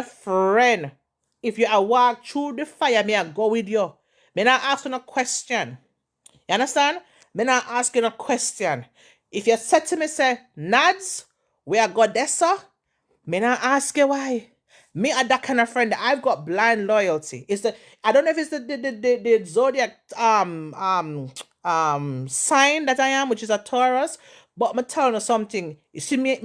friend, if you are walk through the fire, me I go with you. Me not ask you no question. You understand? Me not ask you no question. If you said to me, say, Nads, we are Godessa, me not ask you why. Me are that kind of friend that I've got blind loyalty. I don't know if it's the zodiac sign that I am, which is a Taurus, but I'm telling you something. You see, me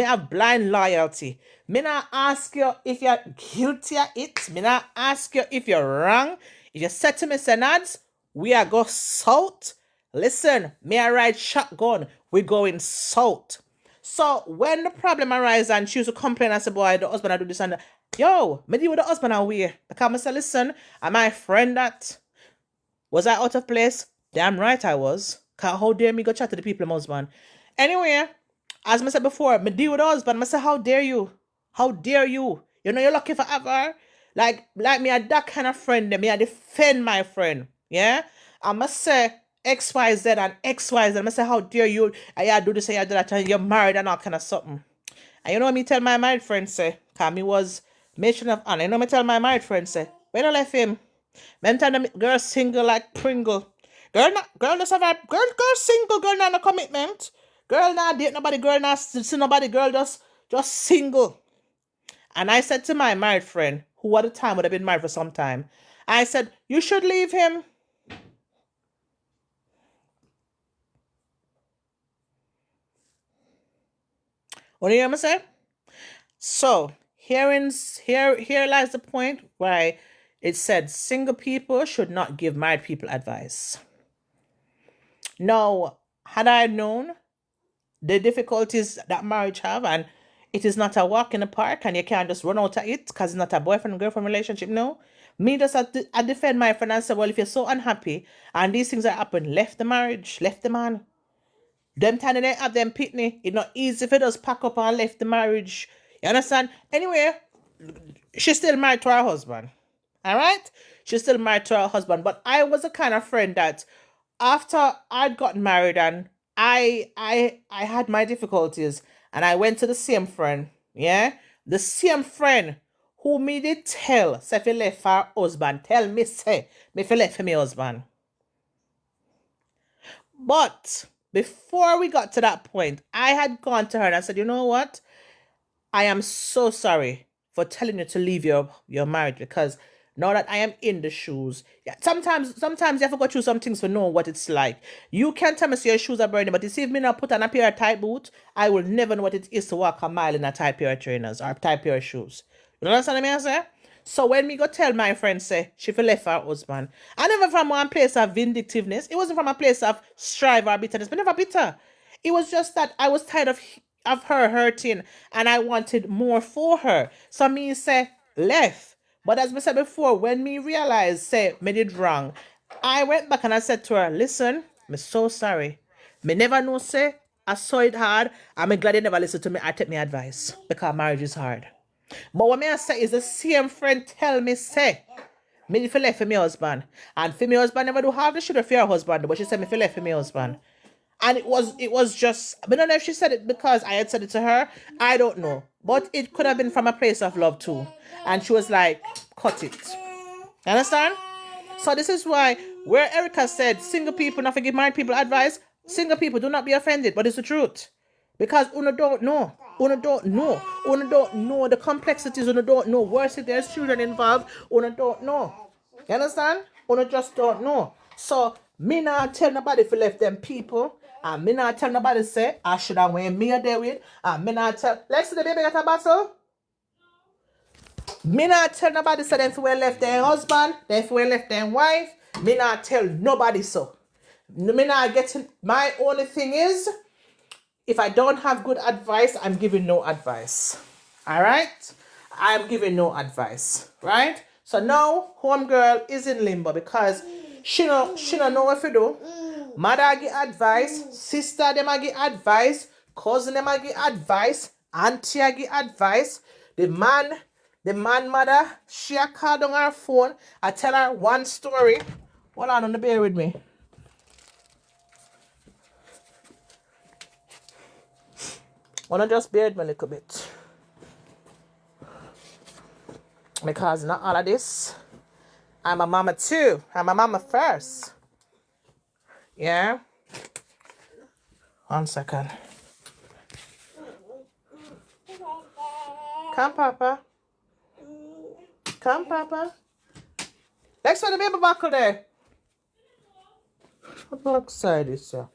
have blind loyalty. Me not ask you if you're guilty of it. Me not ask you if you're wrong. If you said to me, Senads, we are go south. Listen, me I ride shotgun. We going south. So when the problem arises and she used to complain, I said, boy, the husband I do this and that. Yo, me deal with the husband away. Because I said, listen, am I a friend that? Was I out of place? Damn right I was. Cause how dare me go chat to the people, my husband. Anyway, as I said before, me deal with the husband. I said, how dare you? How dare you? You know you're lucky forever. Like me a that kind of friend, me I defend my friend. Yeah? I must say XYZ and XYZ. I must say, how dare you? I do this, I do that, and you're married and all kind of something. And you know what me tell my married friend say? Cause me was mention of honor. You know me tell my married friend say, when I left him, me tell them girl single like Pringle. Girl just have a girl single, girl not no commitment. Girl not date nobody, girl not see nobody, girl just single. And I said to my married friend, who at the time would have been married for some time, I said, you should leave him. What do you hear me say? So here lies the point why it said single people should not give married people advice. Now, had I known the difficulties that marriage have, and it is not a walk in the park and you can't just run out of it because it's not a boyfriend and girlfriend relationship, no. Me just I defend my friend and say, well, if you're so unhappy and these things are happening, left the marriage, left the man. Them time they have them pitney. It's not easy if it just pack up and left the marriage. You understand? Anyway, she's still married to her husband. Alright? She's still married to her husband. But I was the kind of friend that after I'd gotten married and I had my difficulties and I went to the same friend. Yeah? The same friend who me did tell, say if you left for her husband, tell me, say, me if you left for my husband. But before we got to that point, I had gone to her and I said, you know what? I am so sorry for telling you to leave your marriage because now that I am in the shoes. Yeah, sometimes you have to go through some things to know what it's like. You can tell me say your shoes are burning, but you see if me not put on a pair of tight boots, I will never know what it is to walk a mile in a tight pair of trainers or tight pair of shoes. You understand what I say? So when me go tell my friend say she feel left her husband, I never from one place of vindictiveness. It wasn't from a place of strive or bitterness, but never bitter. It was just that I was tired of her hurting and I wanted more for her. So me say left. But as I said before, when me realized say me did wrong, I went back and I said to her, listen, me so sorry. Me never know say I saw it hard. I'm glad you never listened to me. I take me advice because marriage is hard. But what me I say is the same friend tell me say me feel left for my husband. And for my husband never do half the shit for your husband, but she said me feel left for my husband. And it was just, I don't know if she said it because I had said it to her. I don't know. But it could have been from a place of love too. And she was like, cut it. You understand? So this is why where Erica said single people not forgive married people advice, single people do not be offended, but it's the truth. Because Una don't know. Una don't know. Una don't know the complexities. Una don't know. Worse if there's children involved. Una don't know. You understand? Una just don't know. So me not tell nobody if left them people. And me not tell nobody say I should have went me there with. And me not tell. Let's see the baby got a battle. Me not tell nobody say them if we left their husband. Them if we left their wife. Me not tell nobody so. Me not getting. My only thing is, if I don't have good advice, I'm giving no advice. All right? I'm giving no advice. Right? So now, homegirl is in limbo because she don't know what to do. Mother give advice. Sister them give advice. Cousin them give advice. Auntie give advice. The man mother, she called on her phone. I tell her one story. Hold on the bear with me. Wanna just bear with me a little bit. Because not all of this. I'm a mama too. I'm a mama first. Yeah? 1 second. Come, Papa. Come, Papa. Next one, the baby buckle there. What block side is here?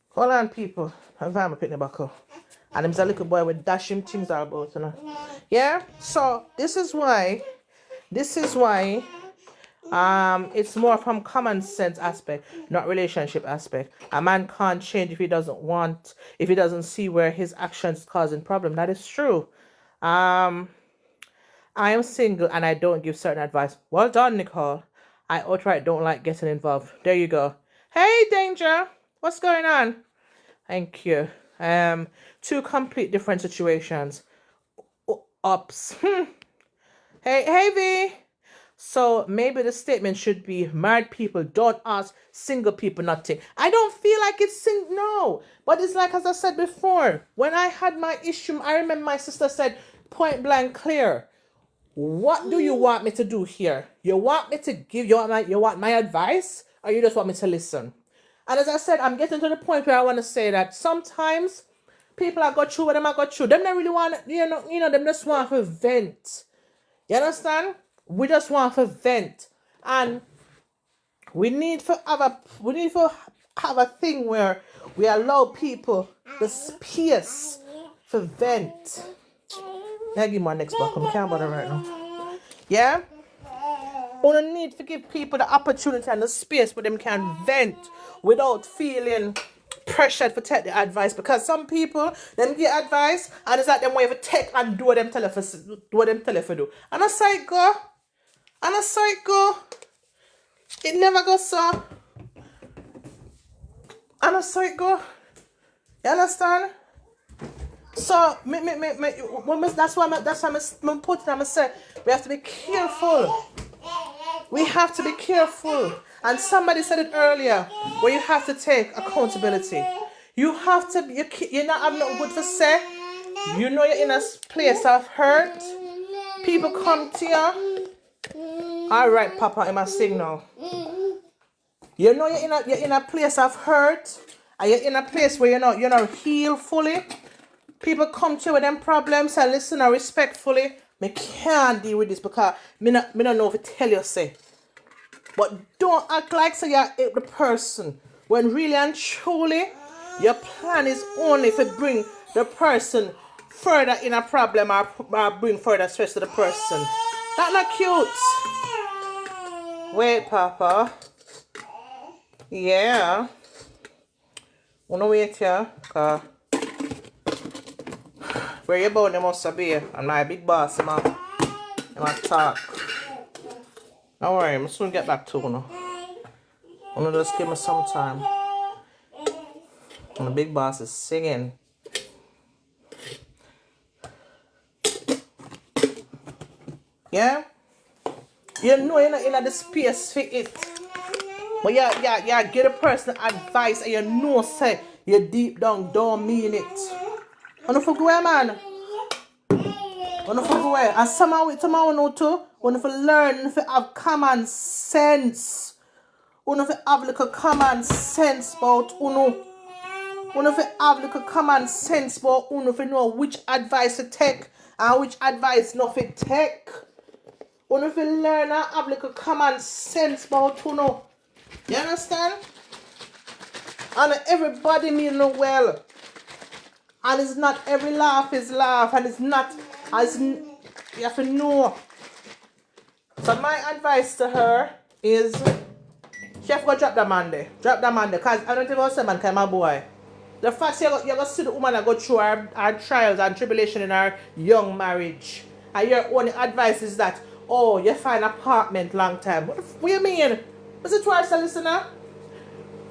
Hold on, people. I'm going to pick the buckle. And him's a little boy with dashing things are about, you know. Yeah? So, this is why it's more from common sense aspect, not relationship aspect. A man can't change if he doesn't see where his actions causing problem. That is true. I am single and I don't give certain advice. Well done, Nicole. I outright don't like getting involved. There you go. Hey, Danger. What's going on? Thank you. Two complete different situations. Ups. Hey, V. So maybe the statement should be married people don't ask single people nothing. I don't feel like it's no. But it's like as I said before, when I had my issue, I remember my sister said point blank clear. What do you want me to do here? You want me to give you want my advice, or you just want me to listen? And as I said, I'm getting to the point where I want to say that sometimes people are go through what them are go through. Them don't really want, them just want to vent. You understand? We just want to vent. And we need to have a thing where we allow people the space to vent. I'll give my next buckle. I can't bother right now. Yeah? We need to give people the opportunity and the space where them can vent without feeling pressured to take the advice. Because some people, them get advice and it's like them way to take and do what them tell you to do. And I say it go. And I saw it go. It never goes so. And I saw it go. You understand? So that's why I'm putting. I'm say we have to be careful. We have to be careful. And somebody said it earlier, where you have to take accountability. You have to. You're not having no good to say. You know you're in a place of hurt. People come to you. All right, Papa, I'm a signal. You know you're in a place of hurt, and you're in a place where you're not healed fully. People come to you with them problems and listen respectfully. Me can't deal with this because me not know if to tell you say. But don't act like say you're the person when really and truly your plan is only to bring the person further in a problem or bring further stress to the person. That's not cute. Wait, Papa. Yeah. Wanna wait here? Cause where you about, they must be. And my big boss, he might talk. Don't worry, I'm soon get back to you. Wanna just give me some time. And the big boss is singing. Yeah? You know you're not in the space for it. But yeah, get a person advice and you know say you deep down don't mean it. Wanna fuck away, man? Wanna fuck away? And somehow know too, wanna learn to have common sense. Wanna have little common sense about uno. Wanna have little common sense about uno to know which advice to take and which advice not to take. Wanna learn and have little common sense about uno. You understand? And everybody mean no well. And it's not every laugh is laugh. And it's not as you have to know. So my advice to her is she have to go drop that man there. Drop that man there. Because I don't think about man kind of boy. The fact you're going to see the woman that go through her trials and tribulation in her young marriage. And your only advice is that, oh, you find an apartment long time. What do you mean? What's it twice, listener?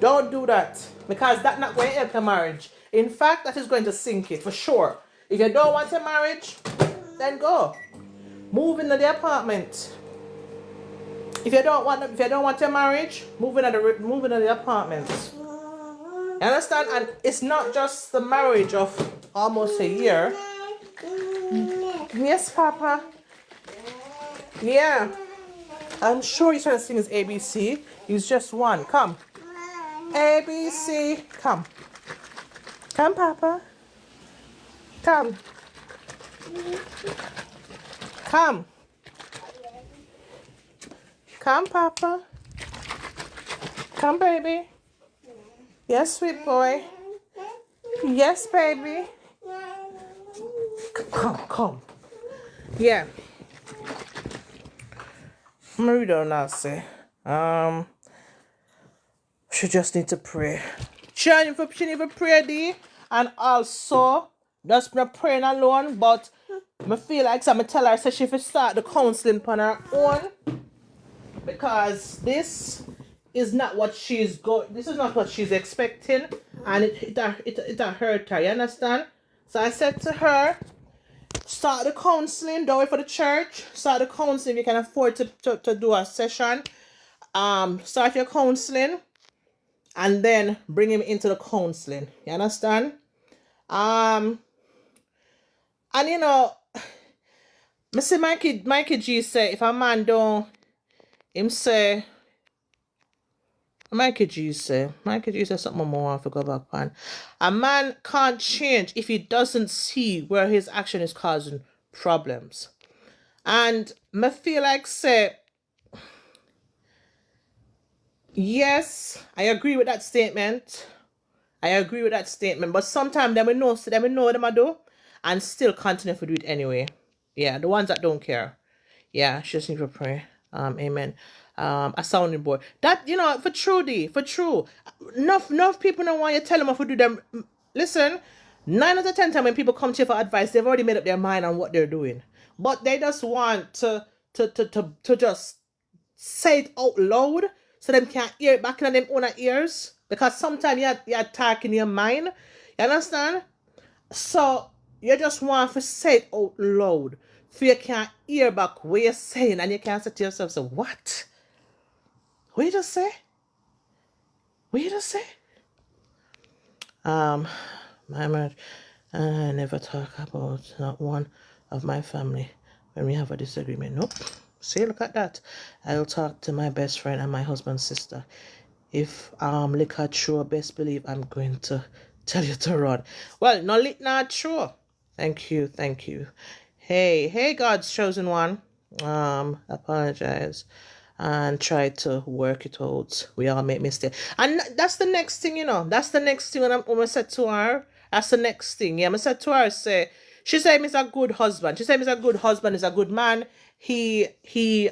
Don't do that. Because that's not going to help your marriage. In fact, that is going to sink it for sure. If you don't want a marriage, then go. Move into the apartment. If you don't want a marriage, move into the apartment. You understand? And it's not just the marriage of almost a year. Yes, Papa. Yeah. I'm sure he's trying to sing his ABC. He's just one. Come. ABC. Come. Come, Papa. Come. Come. Come, Papa. Come, baby. Yes, sweet boy. Yes, baby. Come. Yeah. Marido now say, she just need to pray. She need to pray, D. And also, just not praying alone, but I feel like I'm tell her so she should start the counseling on her own. Because this is not what she's expecting, and it hurt her, you understand? So I said to her, start the counseling, don't wait for the church. Start the counseling if you can afford to do a session. Start your counseling and then bring him into the counseling. You understand? And you know, I see Mikey G say if a man don't say Mikey G say something more I forgot about pan. A man can't change if he doesn't see where his action is causing problems. And I feel like say yes, I agree with that statement. But sometimes they will know what they do and still continue to do it anyway. Yeah, the ones that don't care. Yeah, she just need to pray. Amen. A sounding board. That, you know, for true. Enough people don't want you to tell them what to do them. Listen, 9 out of 10 times when people come to you for advice, they've already made up their mind on what they're doing. But they just want to just say it out loud so them can't hear it back in them own ears. Because sometimes you're talking your mind. You understand? So you just want to say it out loud. So you can't hear back what you're saying and you can't say to yourself, so what? What you just say? My marriage, I never talk about not one of my family when we have a disagreement. Nope. See, look at that. I'll talk to my best friend and my husband's sister. If liquor true, best believe I'm going to tell you to run. Well, not true. Thank you. Hey, God's chosen one. Apologize and try to work it out. We all make mistakes. And that's the next thing, That's the next thing when I said to her. That's the next thing. Yeah, I said to her, she said he's a good husband. She said he's a good husband, he's a good man. A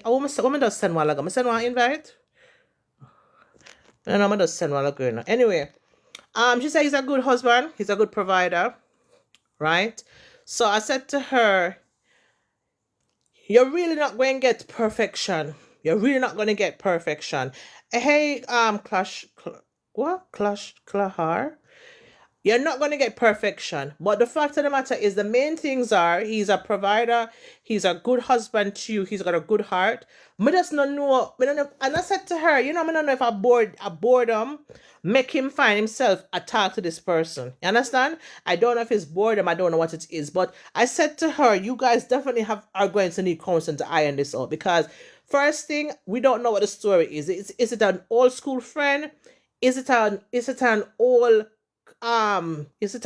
woman does send one like I send one invite. No, I just send one like girl. Anyway, she said he's a good husband, he's a good provider, right? So I said to her, you're really not going to get perfection. You're really not going to get perfection. Hey, Clahar? You're not going to get perfection. But the fact of the matter is the main things are he's a provider, he's a good husband to you, he's got a good heart. I just don't know. And I said to her, I don't know if a boredom make him find himself attached to this person. You understand? I don't know if it's boredom, I don't know what it is. But I said to her, you guys definitely are going to need counseling to iron this out. Because first thing, we don't know what the story is. Is it an old school friend? Is it an old is it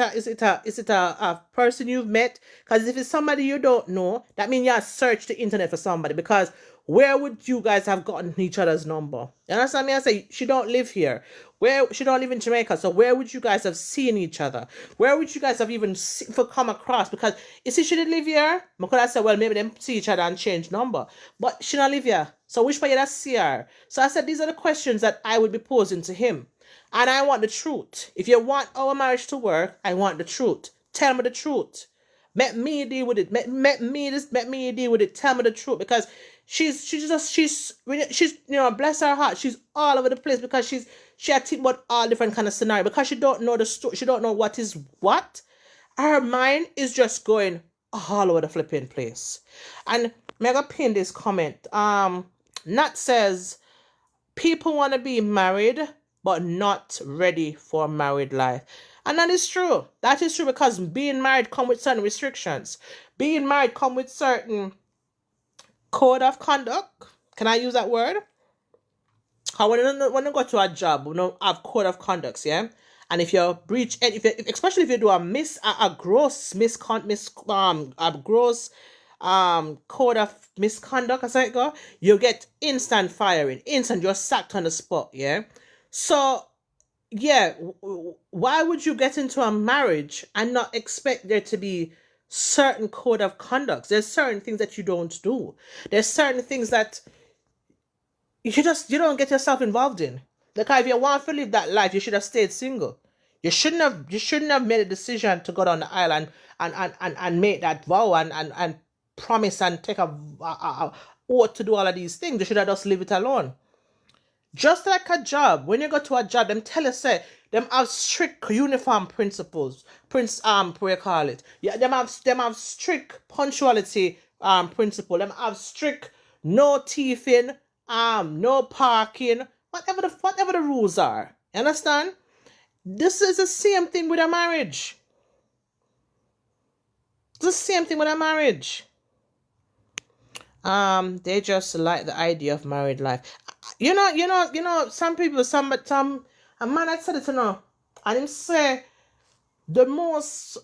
a person you've met? Because if it's somebody you don't know, that means you have searched the internet for somebody. Because where would you guys have gotten each other's number? You understand me? I say she don't live here. She don't live in Jamaica. So where would you guys have seen each other? Where would you guys have even come across? Because you see, she didn't live here. Because I said, well, maybe them see each other and change number. But she don't live here. So which way you see her? So I said these are the questions that I would be posing to him. And I want the truth. If you want our marriage to work, I want the truth. Tell me the truth. Let me deal with it. Let me deal with it. Tell me the truth. Because she's bless her heart. She's all over the place because she had think about all different kind of scenario. Because she don't know the story. She don't know what is what. Her mind is just going all over the flipping place. And mega pin this comment. Nat says people want to be married but not ready for married life. And that is true. That is true because being married comes with certain restrictions. Being married comes with certain code of conduct. Can I use that word? When you go to a job, we don't have code of conducts, yeah? And if you breach, especially if you do a gross code of misconduct, as I go, you get instant firing, you're sacked on the spot, yeah? So, yeah, why would you get into a marriage and not expect there to be certain code of conduct? There's certain things that you don't do. There's certain things that you don't get yourself involved in. Like if you want to live that life, you should have stayed single. You shouldn't have made a decision to go down the aisle and make that vow and promise and take a oath to do all of these things. You should have just leave it alone. Just like a job, when you go to a job, them tell you them have strict uniform principles. What you call it? Yeah, them have strict punctuality principle. Them have strict no thieving, no parking, whatever the rules are. You understand? This is the same thing with a marriage. It's the same thing with a marriage. They just like the idea of married life. Some people, a man had said it, and him say the most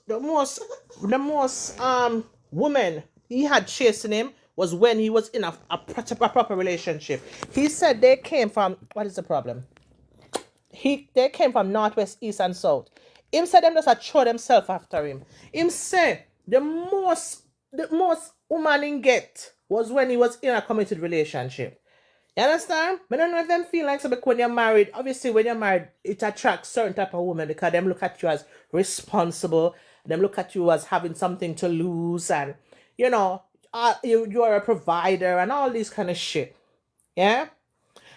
woman he had chasing him was when he was in a proper relationship. He said they came from, what is the problem? They came from northwest, east, and south. Him said them just throw themselves after him. Him say the most woman in get was when he was in a committed relationship. You understand? I don't know if them feel like something when you're married. Obviously, when you're married, it attracts certain type of women because them look at you as responsible. Them look at you as having something to lose, and you are a provider and all these kind of shit. Yeah.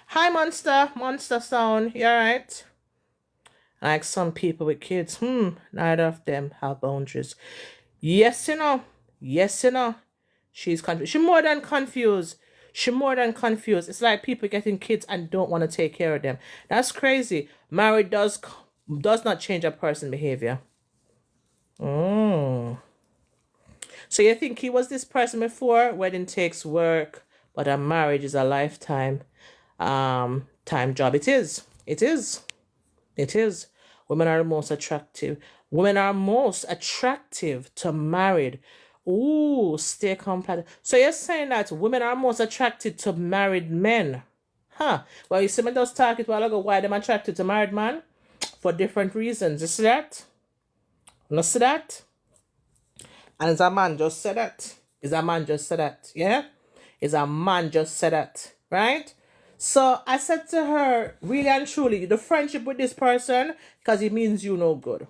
Hi, Monster Sound. You alright? Like some people with kids, neither of them have boundaries. Yes, she's confused. She's more than confused. It's like people getting kids and don't want to take care of them. That's crazy. Marriage does not change a person's behavior. So you think he was this person before? Wedding takes work, but a marriage is a lifetime time job. It is. Women are most attractive to married Ooh, stay compliant. So you're saying that women are most attracted to married men? Huh. Well, you see me just talk it while ago why them attracted to married man? For different reasons. You see that? You see that? And it's a man just said that. Is a man just said that. Yeah? Is a man just said that. Right? So I said to her, really and truly, the friendship with this person, because it means you no good.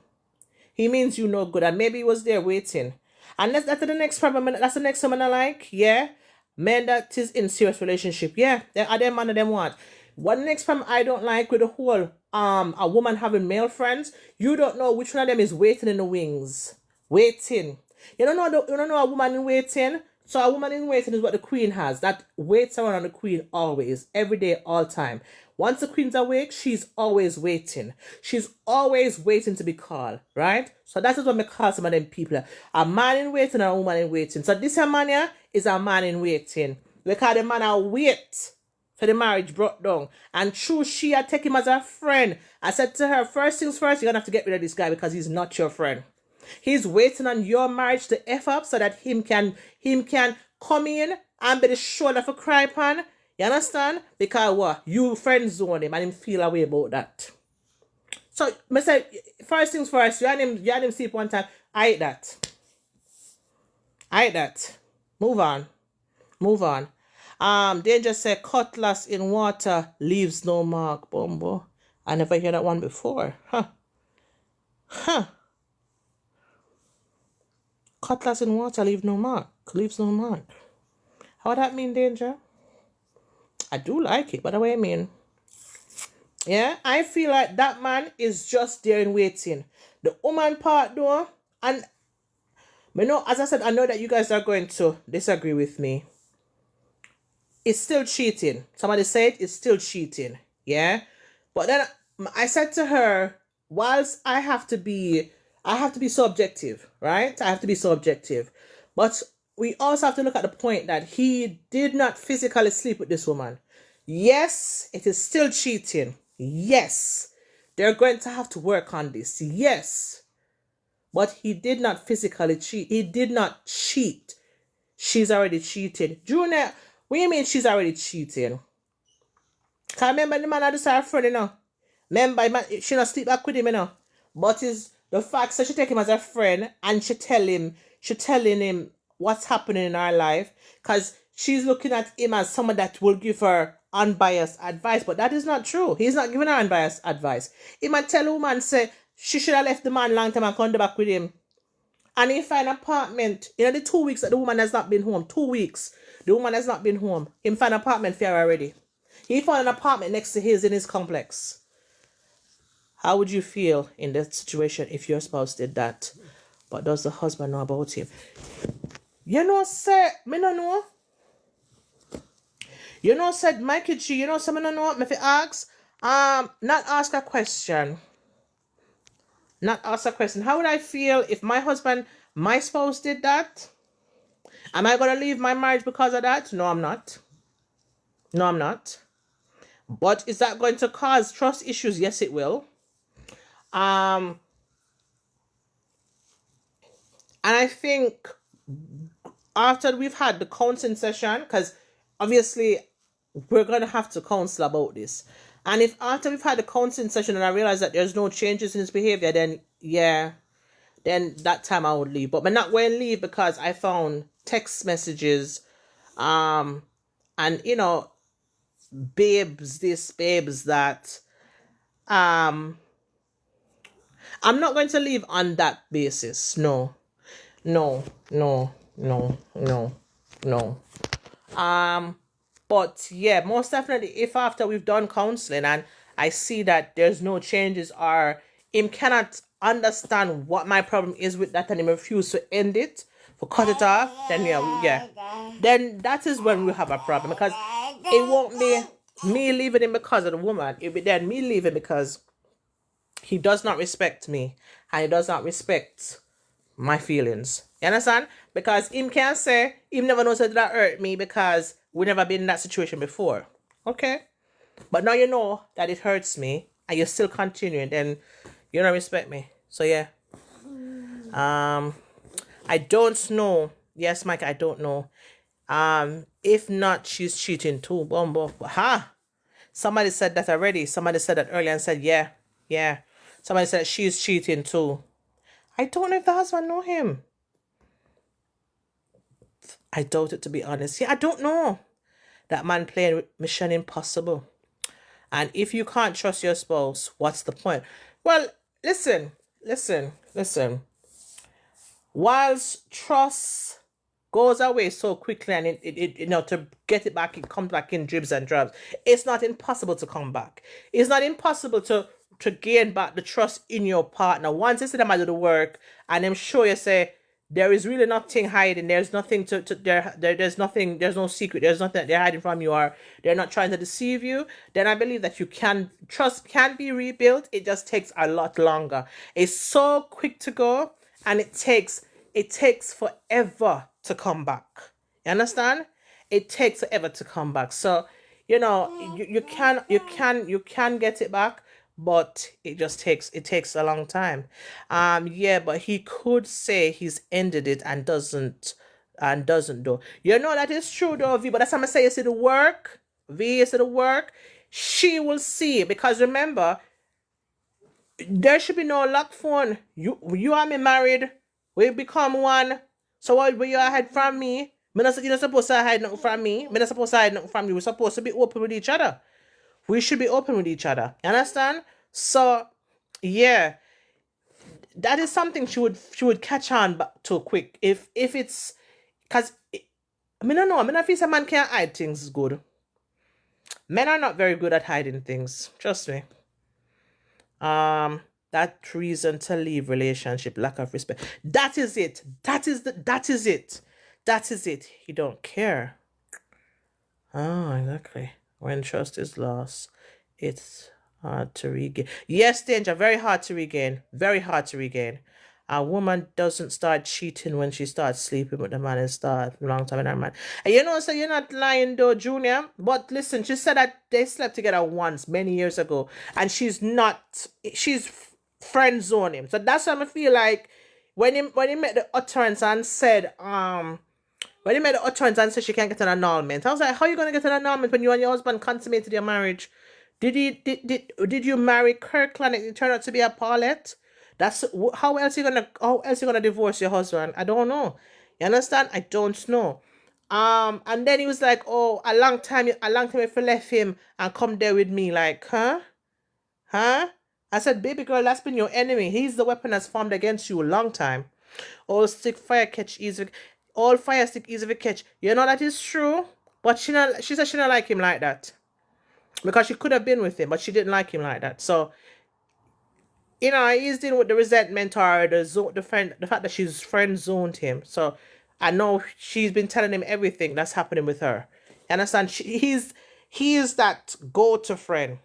He means you no good. And maybe he was there waiting. And that's the next problem. That's the next one I like. Yeah. Men that is in serious relationship. Yeah. Are them man of them what? What next problem I don't like with the whole a woman having male friends, you don't know which one of them is waiting in the wings. Waiting. You don't know a woman in waiting. So a woman in waiting is what the queen has. That waits around the queen always, every day, all time. Once the queen's awake, she's always waiting. She's always waiting to be called, right? So that is what we call some of them people. A man in waiting and a woman in waiting. So this man here is a man in waiting. We call the man a wait for the marriage brought down. And true, she had take him as a friend. I said to her, first things first, you're going to have to get rid of this guy because he's not your friend. He's waiting on your marriage to F up so that him can come in and be the shoulder for cry pan. You understand? Because what? You friend zone him and him feel a way about that. So, I say, first things first, you had him sleep one time. I hate that. Move on. They just say cutlass in water leaves no mark. Bombo. I never heard that one before. Huh. Cutlass in water leaves no mark. How that mean, Danger? I do like it, but the way I mean. Yeah, I feel like that man is just there in waiting. The woman part though, and as I said, I know that you guys are going to disagree with me. It's still cheating. Somebody said it's still cheating. Yeah. But then I said to her, whilst I have to be so objective, right? I have to be so objective. But we also have to look at the point that he did not physically sleep with this woman. Yes, it is still cheating. Yes. They're going to have to work on this. Yes. But he did not physically cheat. He did not cheat. She's already cheated. Junior, what do you mean she's already cheating? Because remember the man had her friend, you know. Remember, she not sleep back with him, you know. But is the fact that she take him as a friend and she telling him what's happening in her life. Because she's looking at him as someone that will give her unbiased advice. But that is not true. He's not giving her unbiased advice. He might tell a woman, say, she should have left the man long time and come back with him. And he find an apartment. The 2 weeks that the woman has not been home. 2 weeks. The woman has not been home. He find an apartment for her already. He found an apartment next to his in his complex. How would you feel in that situation if your spouse did that? But does the husband know about him? Sir, me no know. Said Mikey G, so me no know. Me fi ask, not ask a question. How would I feel if my spouse did that? Am I going to leave my marriage because of that? No, I'm not. But is that going to cause trust issues? Yes, it will. And I think after we've had the counseling session, because obviously we're going to have to counsel about this. And if after we've had the counseling session and I realize that there's no changes in his behavior, then that time I would leave. But I'm not going to leave because I found text messages, and babes that, I'm not going to leave on that basis. No. But yeah, most definitely, if after we've done counseling and I see that there's no changes or him cannot understand what my problem is with that and he refuse to end it, for cut it off, then then that is when we have a problem, because it won't be me leaving him because of the woman. It'll be then me leaving because he does not respect me and he does not respect my feelings. You understand? Because him can't say him never knows that hurt me because we never been in that situation before. Okay? But now you know that it hurts me and you're still continuing, then you don't respect me. So yeah. I don't know Yes, Mike, I don't know. If not, she's cheating too. Bombo. Ha! Somebody said that already. Somebody said that earlier and said, yeah, yeah. Somebody said she's cheating too. I don't know if the husband know him. I doubt it, to be honest. Yeah, I don't know. That man playing Mission Impossible. And if you can't trust your spouse, what's the point? Well, listen. Whilst trust goes away so quickly and to get it back, it comes back in dribs and drabs. It's not impossible to come back. It's not impossible to gain back the trust in your partner. Once you see them do the work and I'm sure you say, there is really nothing hiding. There's nothing there's nothing, there's no secret. There's nothing that they're hiding from you or they're not trying to deceive you. Then I believe that trust can be rebuilt. It just takes a lot longer. It's so quick to go and it takes forever to come back. You understand? It takes forever to come back. So, you can get it back, but it takes a long time. Yeah, but he could say he's ended it and doesn't do. That is true though, V, but that's how I say you see the work. V, you see the work. She will see, because remember, there should be no lock phone. You and me married. We become one. So what will you hide from me? You're not supposed to hide nothing from me. I'm not supposed to hide nothing from you. We're supposed to be open with each other. We should be open with each other. You understand? So, yeah. That is something she would catch on too quick. If it's... Because... I don't know. I don't feel a man can't hide things good. Men are not very good at hiding things. Trust me. That reason to leave relationship, lack of respect. That is it. That is it. He don't care. Oh, exactly. When trust is lost, it's hard to regain. Yes, danger, very hard to regain. Very hard to regain. A woman doesn't start cheating when she starts sleeping with the man and start a long time in her man. And so you're not lying though, Junior. But listen, she said that they slept together once many years ago. And she's friend zone him. So that's what I feel like when he made the utterance and said, she can't get an annulment. I was like, how are you gonna get an annulment when you and your husband consummated your marriage? Did you marry Kirkland and it turned out to be a Paulette? That's how else you gonna divorce your husband? I don't know. You understand? I don't know. And then he was like, oh, a long time if you left him and come there with me, like, huh? I said, baby girl, that's been your enemy. He's the weapon that's formed against you a long time. All fire stick easy to catch. You know that is true. But she said she don't like him like that. Because she could have been with him, but she didn't like him like that. So, he's dealing with the resentment or the fact that she's friend zoned him. So I know she's been telling him everything that's happening with her. You understand? He is that go-to friend.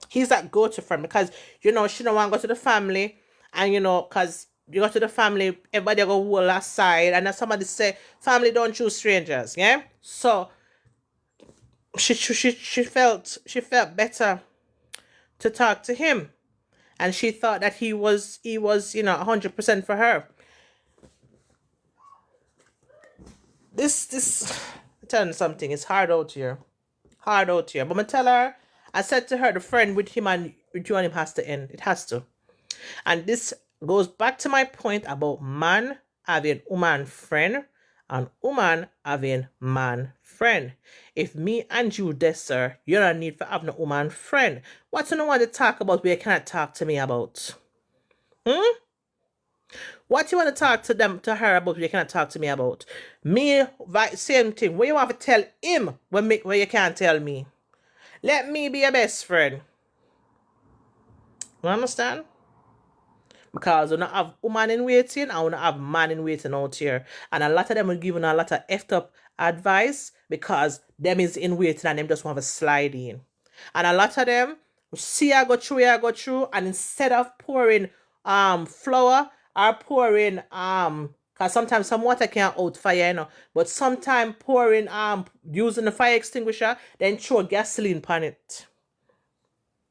He's that go-to friend because, she don't want to go to the family. And, because you go to the family, everybody go whole aside. And then somebody say, family don't choose strangers. Yeah? So, she felt better to talk to him. And she thought that he was 100% for her. This, I'm telling you something, it's hard out here. But I tell her, I said to her, the friend with you and him has to end. It has to. And this goes back to my point about man having woman friend and woman having man friend. If me and you there, sir, you don't need for having a woman friend. What you don't want to talk about where you cannot talk to me about? What you want to talk to her about where you cannot talk to me about? Me, same thing. What you want to tell him where you can't tell me? Let me be your best friend. You understand? Because we don't have woman in waiting and we don't have man in waiting out here. And a lot of them are giving a lot of effed up advice because them is in waiting and them just want to slide in. And a lot of them see I go through and instead of pouring flour or pouring because sometimes some water can't out fire, but sometimes pouring using the fire extinguisher, then throw gasoline on it.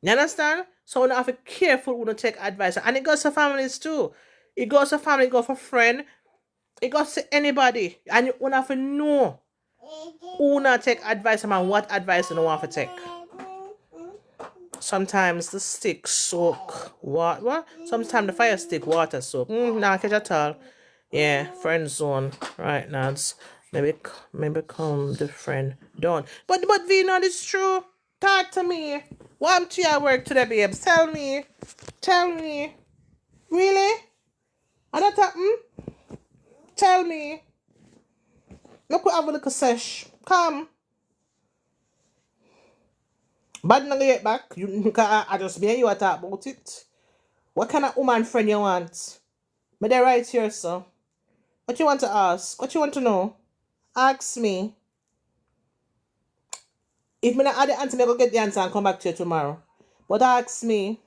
You understand? So we have to be careful when we take advice. And it goes to families too. It goes to family, it goes for friend. It goes to anybody. And you don't have to know who not take advice and what advice you don't want to take. Sometimes the stick soak what? Sometimes the fire stick water soak. Nah, catch at all. Yeah, friend zone. Right now. Maybe come the friend. Don't. But Vino, it's true. Talk to me. What to your work today, babes? Tell me. Really? And that happen? Tell me. Look, we have a little sesh. Come. But now get back. I just me and you are talk about it. What kind of woman friend you want? Me they right here, sir. What you want to ask? What you want to know? Ask me. If me not have the answer, me go get the answer and come back to you tomorrow. But ask me.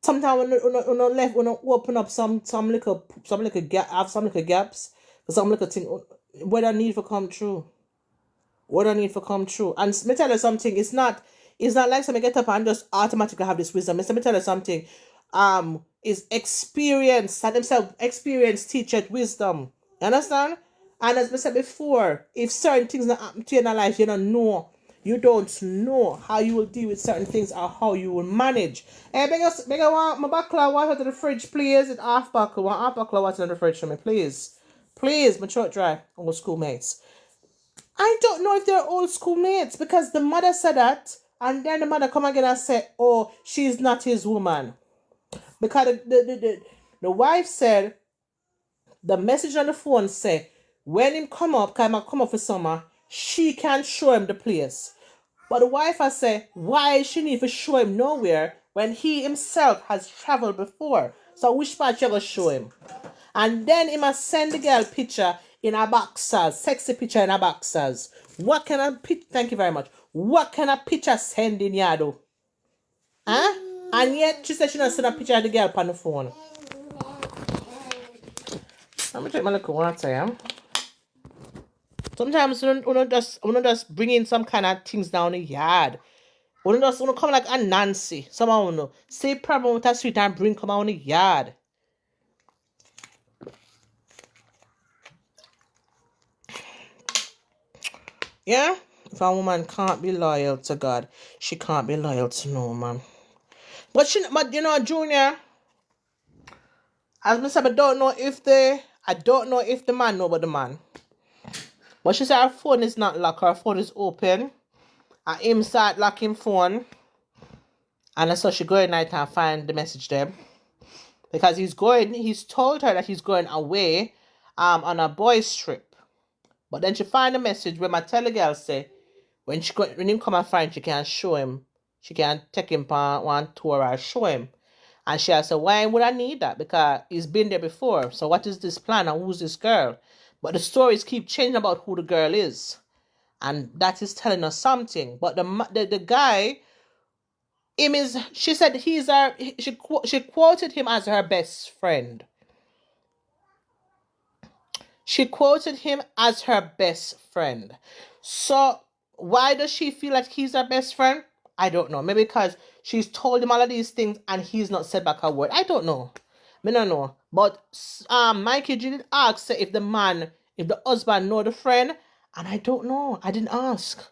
Sometimes when left, when open up some little gap, have some little gaps, some little thing where I need to come true. And me tell you something, it's not like something get up and just automatically have this wisdom. Let me tell you something. Is experience and themselves experience teacheth wisdom. You understand? And as I said before, if certain things not happen to you in life, you don't know how you will deal with certain things or how you will manage. Hey, beg I want my backlaw water to the fridge, please. It's half buckle. One half backlaw water in the fridge for me, please. Please, my throat dry. Old schoolmates. I don't know if they're old schoolmates because the mother said that, and then the mother come again and say, "Oh, she's not his woman," because the wife said the message on the phone say when him come up for summer, she can show him the place. But the wife has said, why she need to show him nowhere when he himself has traveled before? So which part you gonna show him? And then he must send the girl picture in a boxers, sexy picture in a boxers. What kind of picture? Thank you very much. What kind of picture sending you do? Huh? And yet she said she not send a picture of the girl on the phone. Let me check my little water, yeah. Sometimes we don't just bring in some kind of things down the yard. We don't come like a Nancy. Someone know. Say problem with a sweet and bring come out the yard. Yeah? If a woman can't be loyal to God, she can't be loyal to no man. But you know, Junior, as I said, I don't know if the man know about the man. But she said her phone is not locked, her phone is open. And him start locking phone. And so she go at night and find the message there. Because he's told her that he's going away on a boys trip. But then she find a message where my girl say when him come and find, she can show him. She can take him on one tour or show him. And she said, why would I need that? Because he's been there before. So what is this plan and who's this girl? But the stories keep changing about who the girl is. And that is telling us something. But the guy, she said she quoted him as her best friend. She quoted him as her best friend. So why does she feel like he's her best friend? I don't know. Maybe because she's told him all of these things and he's not said back a word. I don't know. I don't know. But Mikey did ask if the husband know the friend. And I don't know. I didn't ask.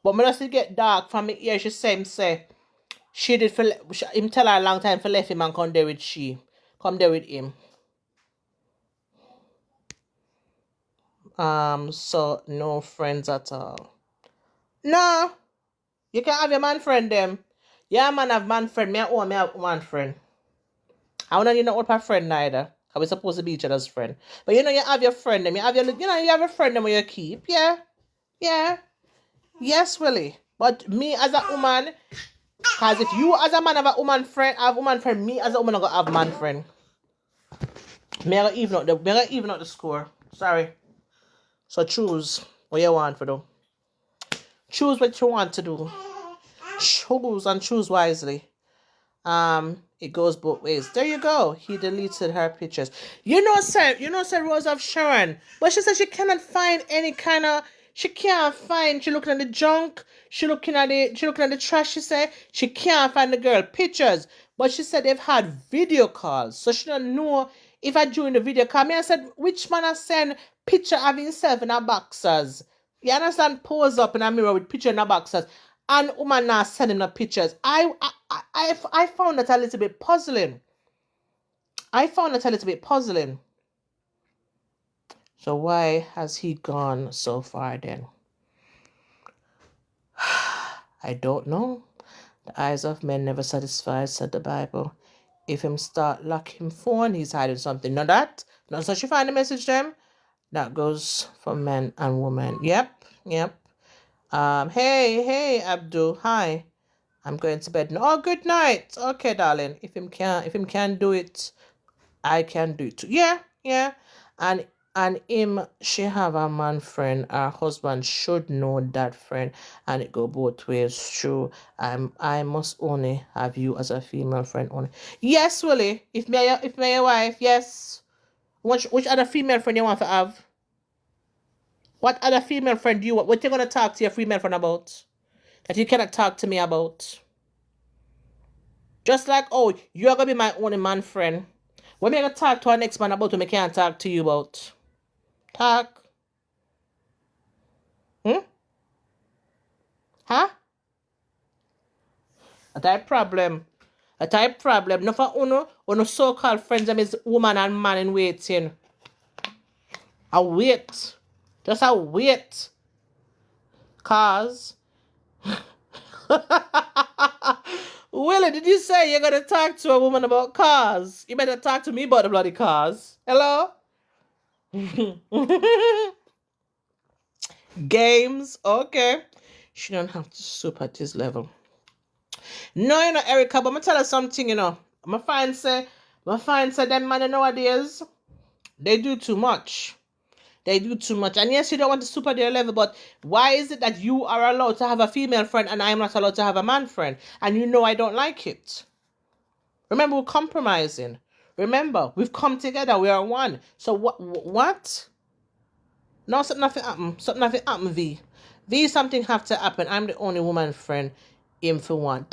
But when I still get dark from me ear, she say she did him tell her a long time for left him and come there with him. So no friends at all. No. You can have your man friend them. Yeah, man have man friend. Me have one friend. I don't need no other friend neither. We're supposed to be each other's friend. But you have your friend them. You have a friend them where you keep. Yeah. Yeah. Yes, Willie. But me as a woman, because if you as a man have a woman friend, me as a woman I gotta have man friend. Me I gotta even out the score. Sorry. So choose what you want to do. Choose what you want to do. Choose wisely. It goes both ways. There you go. He deleted her pictures. Sir Rose of Sharon. But she said she cannot find any kind of She can't find. She looking at the junk. She looking at the trash. She said she can't find the girl pictures. But she said they've had video calls, so she don't know if I join the video call. Me I said which man I send picture of himself in a boxers. You understand? Pose up in a mirror with picture in a boxers, and woman now sending her pictures. I found that a little bit puzzling. So why has he gone so far then? I don't know. The eyes of men never satisfied, said the Bible. If him start lock him phone, he's hiding something. Not that. Not such you find the message them. That goes for men and women. Yep. Hey, Abdul. Hi. I'm going to bed now. Oh, good night. Okay, darling. If him can do it, I can do it too. Yeah. And him, she have a man friend. Her husband should know that friend, and it go both ways. True. I must only have you as a female friend only. Yes, Willie. If me your wife, yes. Which other female friend you want to have? What other female friend do you want? What you gonna talk to your female friend about? That you cannot talk to me about? Just like, oh, you're gonna be my only man friend. When me gonna talk to our next man about what I can't talk to you about? Talk. Huh? A type problem. No for uno so-called friends them is woman and man in waiting. I wait. Just I wait. Cause Willie, did you say you're gonna talk to a woman about cars? You better talk to me about the bloody cars. Hello? Games, okay. She don't have to soup at this level. No, Erica, but I'm gonna tell her something, My find say them man nowadays, they do too much. And yes, you don't want to soup at their level, but why is it that you are allowed to have a female friend and I'm not allowed to have a man friend? And I don't like it. Remember, we're compromising. Remember, we've come together. We are one. So what? No, something nothing happen, V. V, something have to happen. I'm the only woman friend in for one.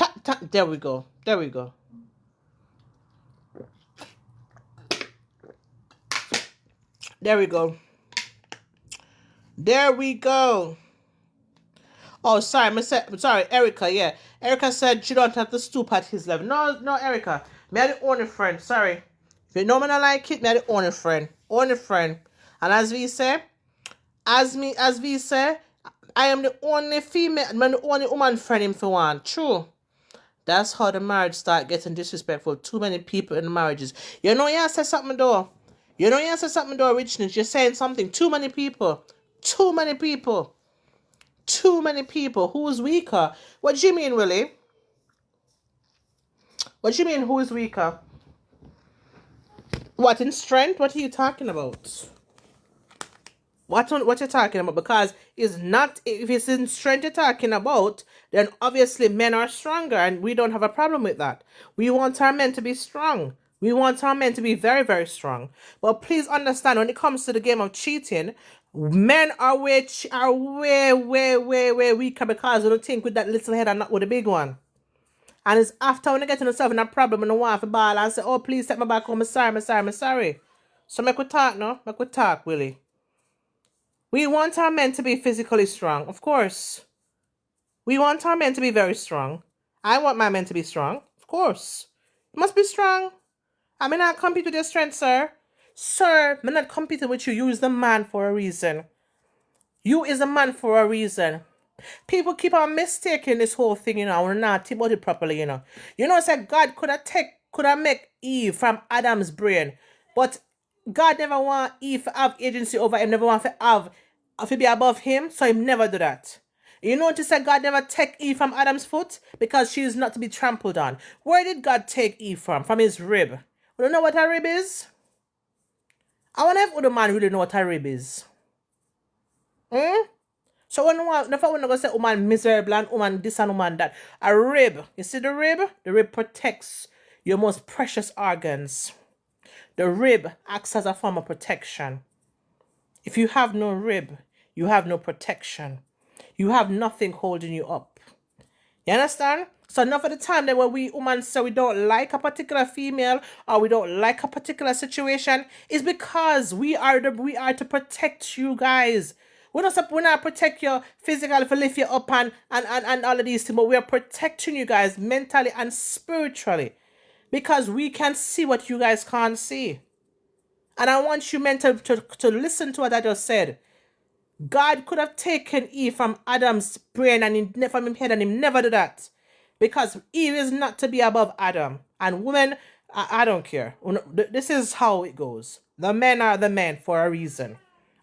There we go. There we go. Oh, sorry, Erica, yeah. Erica said she don't have to stoop at his level. No, Erica. Me are the only friend, sorry. If you know me not like it, me are the only friend. And as we say, I am the only female, I'm the only woman friend him for one. True. That's how the marriage start getting disrespectful. Too many people in the marriages. You say something though. Richness. You're saying something. Too many people. Who's weaker? What do you mean, Willie? What do you mean, who is weaker? What, in strength? What are you talking about? What you're talking about? Because it's not, if it's in strength you're talking about, then obviously men are stronger and we don't have a problem with that. We want our men to be strong. We want our men to be very, very strong. But please understand, when it comes to the game of cheating, men are way weaker because they don't think with that little head and not with the big one. And it's after when they get themselves in a problem and they want to ball and say, oh, please take me back home. I'm sorry. So make we talk now. Willie. We want our men to be physically strong, of course. We want our men to be very strong. I want my men to be strong, of course. You must be strong. I may not compete with your strength, sir. Sir, I'm not competing with you. You is the man for a reason. People keep on mistaking this whole thing, we're not think about it properly, Say God could have make Eve from Adam's brain, but God never want Eve to have agency over him, never want to be above him, so he never do that. To say God never take Eve from Adam's foot because she is not to be trampled on. Where did God take Eve from? From his rib. You don't know what a rib is? I want to have other man really know what a rib is. So when I say woman miserable and woman this and woman that, a rib, you see the rib? The rib protects your most precious organs. The rib acts as a form of protection. If you have no rib, You have no protection. You have nothing holding you up. You understand? So enough of the time that when we women say we don't like a particular female or we don't like a particular situation, is because we are to protect you guys. We're not protect you physically to lift you up and all of these things, but we are protecting you guys mentally and spiritually. Because we can see what you guys can't see. And I want you men to listen to what I just said. God could have taken Eve from Adam's brain and from his head, and he never did that. Because Eve is not to be above Adam. And women, I don't care. This is how it goes. The men are the men for a reason.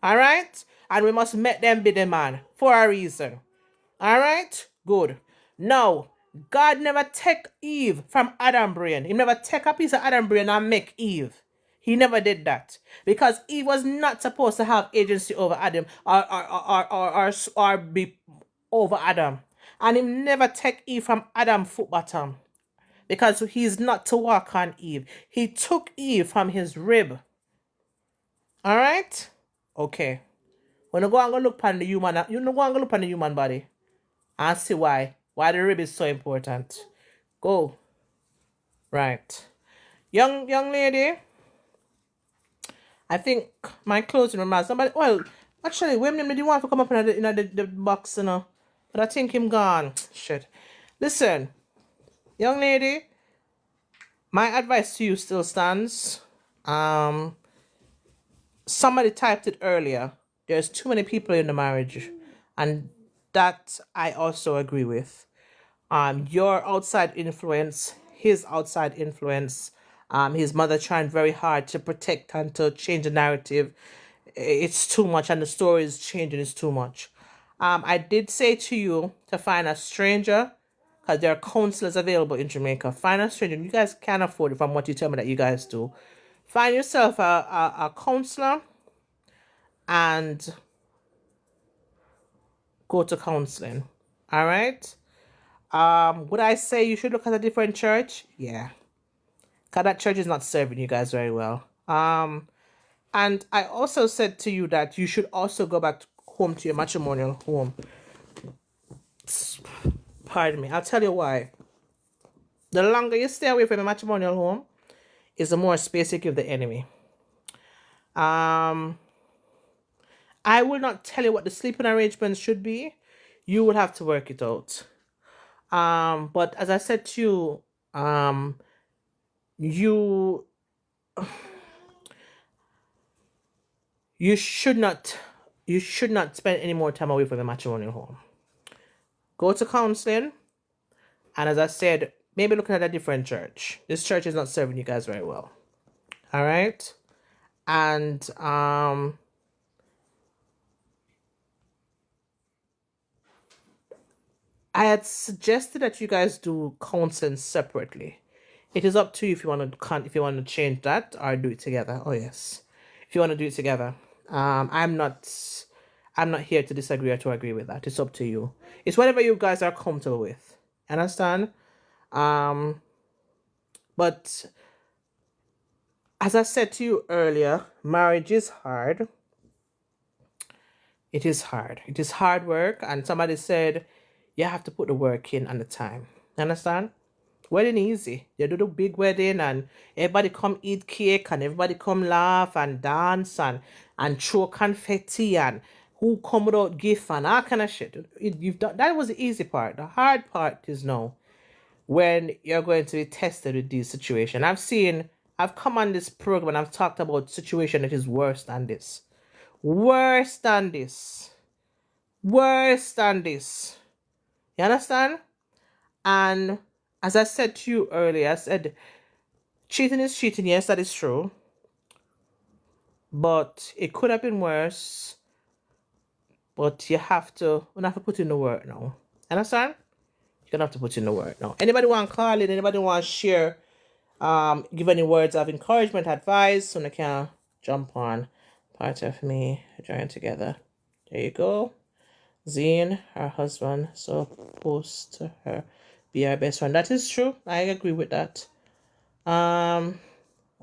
Alright? And we must make them be the man for a reason. Alright? Good. Now, God never take Eve from Adam's brain. He never take a piece of Adam's brain and make Eve. He never did that. Because Eve was not supposed to have agency over Adam or be over Adam. And he never take Eve from Adam's foot bottom. Because he's not to walk on Eve. He took Eve from his rib. Alright? Okay. When you go and go look on the human, look on the human body and see why the rib is so important. Go. Right. Young lady, I think my closing remarks. Actually, women didn't want to come up in the box, but I think him gone. Shit. Listen, young lady, my advice to you still stands. Somebody typed it earlier. There's too many people in the marriage, and that I also agree with. Your outside influence, his outside influence, his mother trying very hard to protect and to change the narrative. It's too much, and the story is changing. It's too much. I did say to you to find a stranger, because there are counselors available in Jamaica. Find a stranger. You guys can't afford it from what you tell me that you guys do. Find yourself a counselor and go to counseling. All right? Would I say you should look at a different church? Yeah. Because that church is not serving you guys very well. And I also said to you that you should also go back home to your matrimonial home. Pardon me. I'll tell you why. The longer you stay away from your matrimonial home, is the more space you give the enemy. I will not tell you what the sleeping arrangements should be. You will have to work it out. But as I said to you, you should not spend any more time away from the matrimonial home. Go to counseling, and as I said, maybe looking at a different church. This church is not serving you guys very well. All right? And I had suggested that you guys do counseling separately. It is up to you if you want to change that or do it together. Oh yes, if you want to do it together. I'm not here to disagree or to agree with that. It's up to you. It's whatever you guys are comfortable with. Understand? But as I said to you earlier, marriage is hard. It is hard. It is hard work, and somebody said you have to put the work in and the time. Understand? Wedding easy. You do the big wedding and everybody come eat cake and everybody come laugh and dance and throw confetti and who come without gift and all kind of shit. You've done that. Was the easy part. The hard part is now when you're going to be tested with these situations. I've come on this program and I've talked about situation that is worse than this. Worse than this. Worse than this. You understand? And as I said to you earlier, I said, cheating is cheating. Yes, that is true. But it could have been worse. But you have to put in the work now. Understand? You're going to have to put in the work now. Anybody want to call in? Anybody want to share? Give any words of encouragement, advice? So they can jump on. Part of me, join together. There you go. Zine, her husband, supposed to her be our best friend. That is true. I agree with that.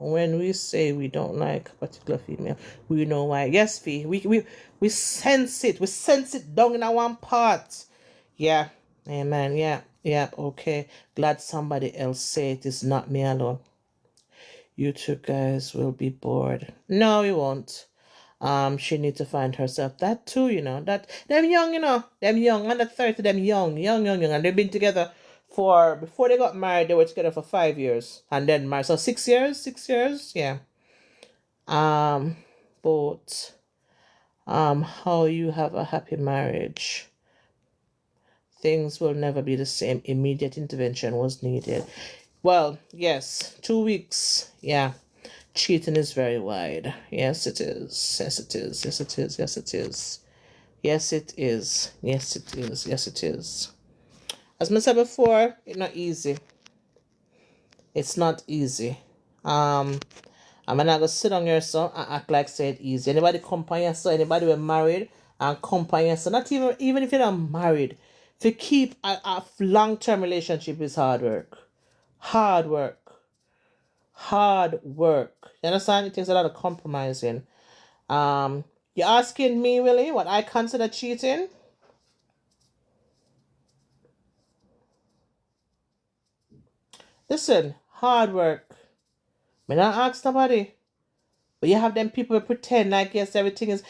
When we say we don't like a particular female, we know why. Yes, Fee, we sense it. We sense it down in our one part. Yeah, amen. Yeah, okay. Glad somebody else say it is not me alone. You two guys will be bored. No, we won't. She need to find herself. That too, that them young, them young, under 30, them young, and they've been together for, before they got married, they were together for 5 years, and then married. So 6 years, yeah. But how you have a happy marriage. Things will never be the same. Immediate intervention was needed. Well, yes, 2 weeks, yeah. Cheating is very wide. Yes, it is. Yes, it is. Yes, it is. Yes, it is. Yes, it is. Yes, it is. Yes, it is. As I said before, it's not easy. It's not easy. I'm not gonna sit on your son and act like say it easy. Anybody compare your son, anybody who married and compare your son, not even if you're not married, to keep a long-term relationship is hard work. Hard work. Hard work. You understand? It takes a lot of compromising. You're asking me, Willie, what I consider cheating? Listen, hard work. Me not ask nobody. But you have them people who pretend like yes, everything is.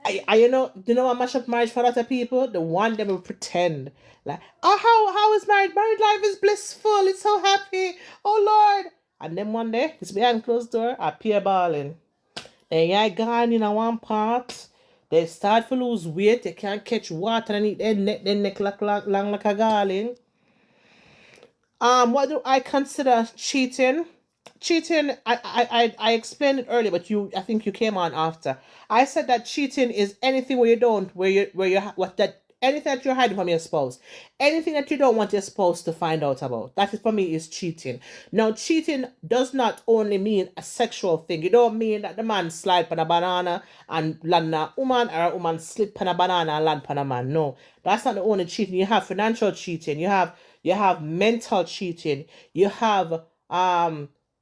You know what mash up marriage for a lot of people? The one them will pretend. Like, oh, how is married? Married life is blissful. It's so happy. Oh, Lord. And then one day, it's behind closed door, I appear balling. Then you gone in a one part. They start to lose weight. They can't catch water and eat their neck long like a garland. What do I consider cheating? Cheating, I explained it earlier, but I think you came on after. I said that cheating is anything anything that you're hiding from your spouse, anything that you don't want your spouse to find out about. That is, for me, is cheating. Now, cheating does not only mean a sexual thing. It don't mean that the man slide on a banana and land on a woman, or a woman slip on a banana and land on a man. No, that's not the only cheating. You have financial cheating. You have mental cheating. You have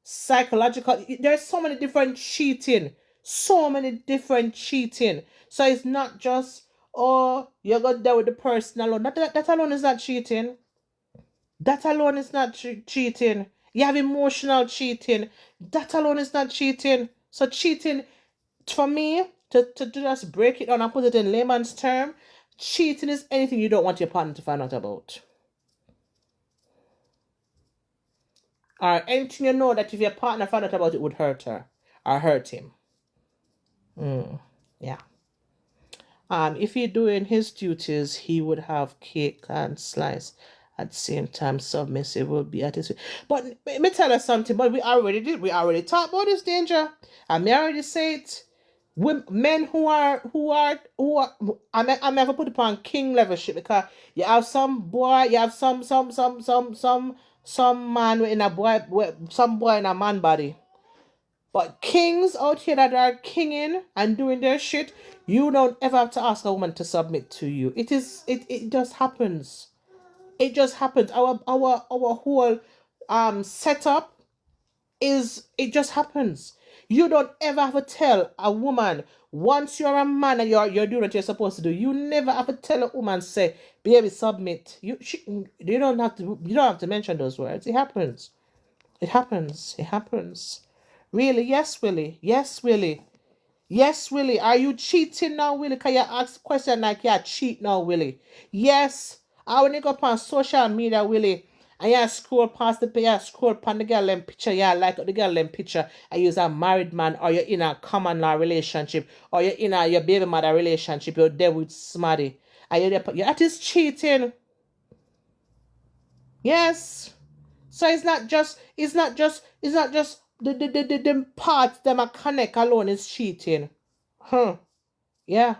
psychological. There's so many different cheating. So many different cheating. So it's not just, oh, you got there with the person alone. That alone is not cheating. That alone is not cheating. You have emotional cheating. That alone is not cheating. So cheating, for me, to just break it down and put it in layman's term, cheating is anything you don't want your partner to find out about. Or anything you know that if your partner found out about it would hurt her or hurt him. Yeah. If he's doing his duties, he would have cake and slice. At the same time, submissive will be at his. But let me tell us something. But we already did. We already talked about this danger. And me already say it. Men who are. I'm never put upon king level shit, because you have some boy. You have some man in a boy. Some boy in a man body. But kings out here that are kinging and doing their shit, you don't ever have to ask a woman to submit to you. It just happens. It just happens. Our whole setup is, it just happens. You don't ever have to tell a woman, once you're a man and you're doing what you're supposed to do, you never have to tell a woman, say, baby, submit. You don't have to mention those words. It happens. It happens. It happens. Really? Yes, Willie. Yes, Willie. Yes, Willie. Are you cheating now, Willie? Can you ask a question like you cheat now, Willie? Yes. I when you go on social media, Willie, and you scroll past the page, scroll past the girl and picture, like the girl and picture, and you're a married man, or you're in a common law relationship, or you're in your baby mother relationship, you're there with somebody, and you're that is cheating. Yes. So it's not just the parts that are connect alone is cheating. Yeah.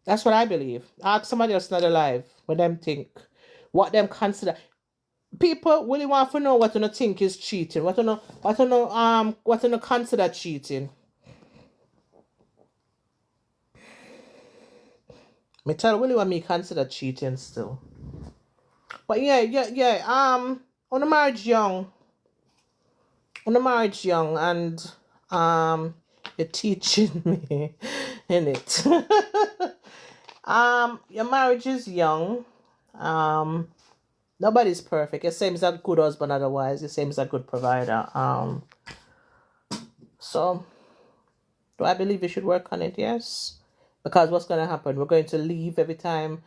That's what I believe. Ask somebody else not alive what them think. What them consider. People really want to know what you think is cheating. What you consider cheating. Me tell Willie what me consider cheating still. But yeah. On the marriage young, when the marriage young and you're teaching me in it. Your marriage is young. Nobody's perfect. It seems a good husband otherwise. It seems a good provider. So do I believe you should work on it? Yes. Because what's gonna happen? We're going to leave every time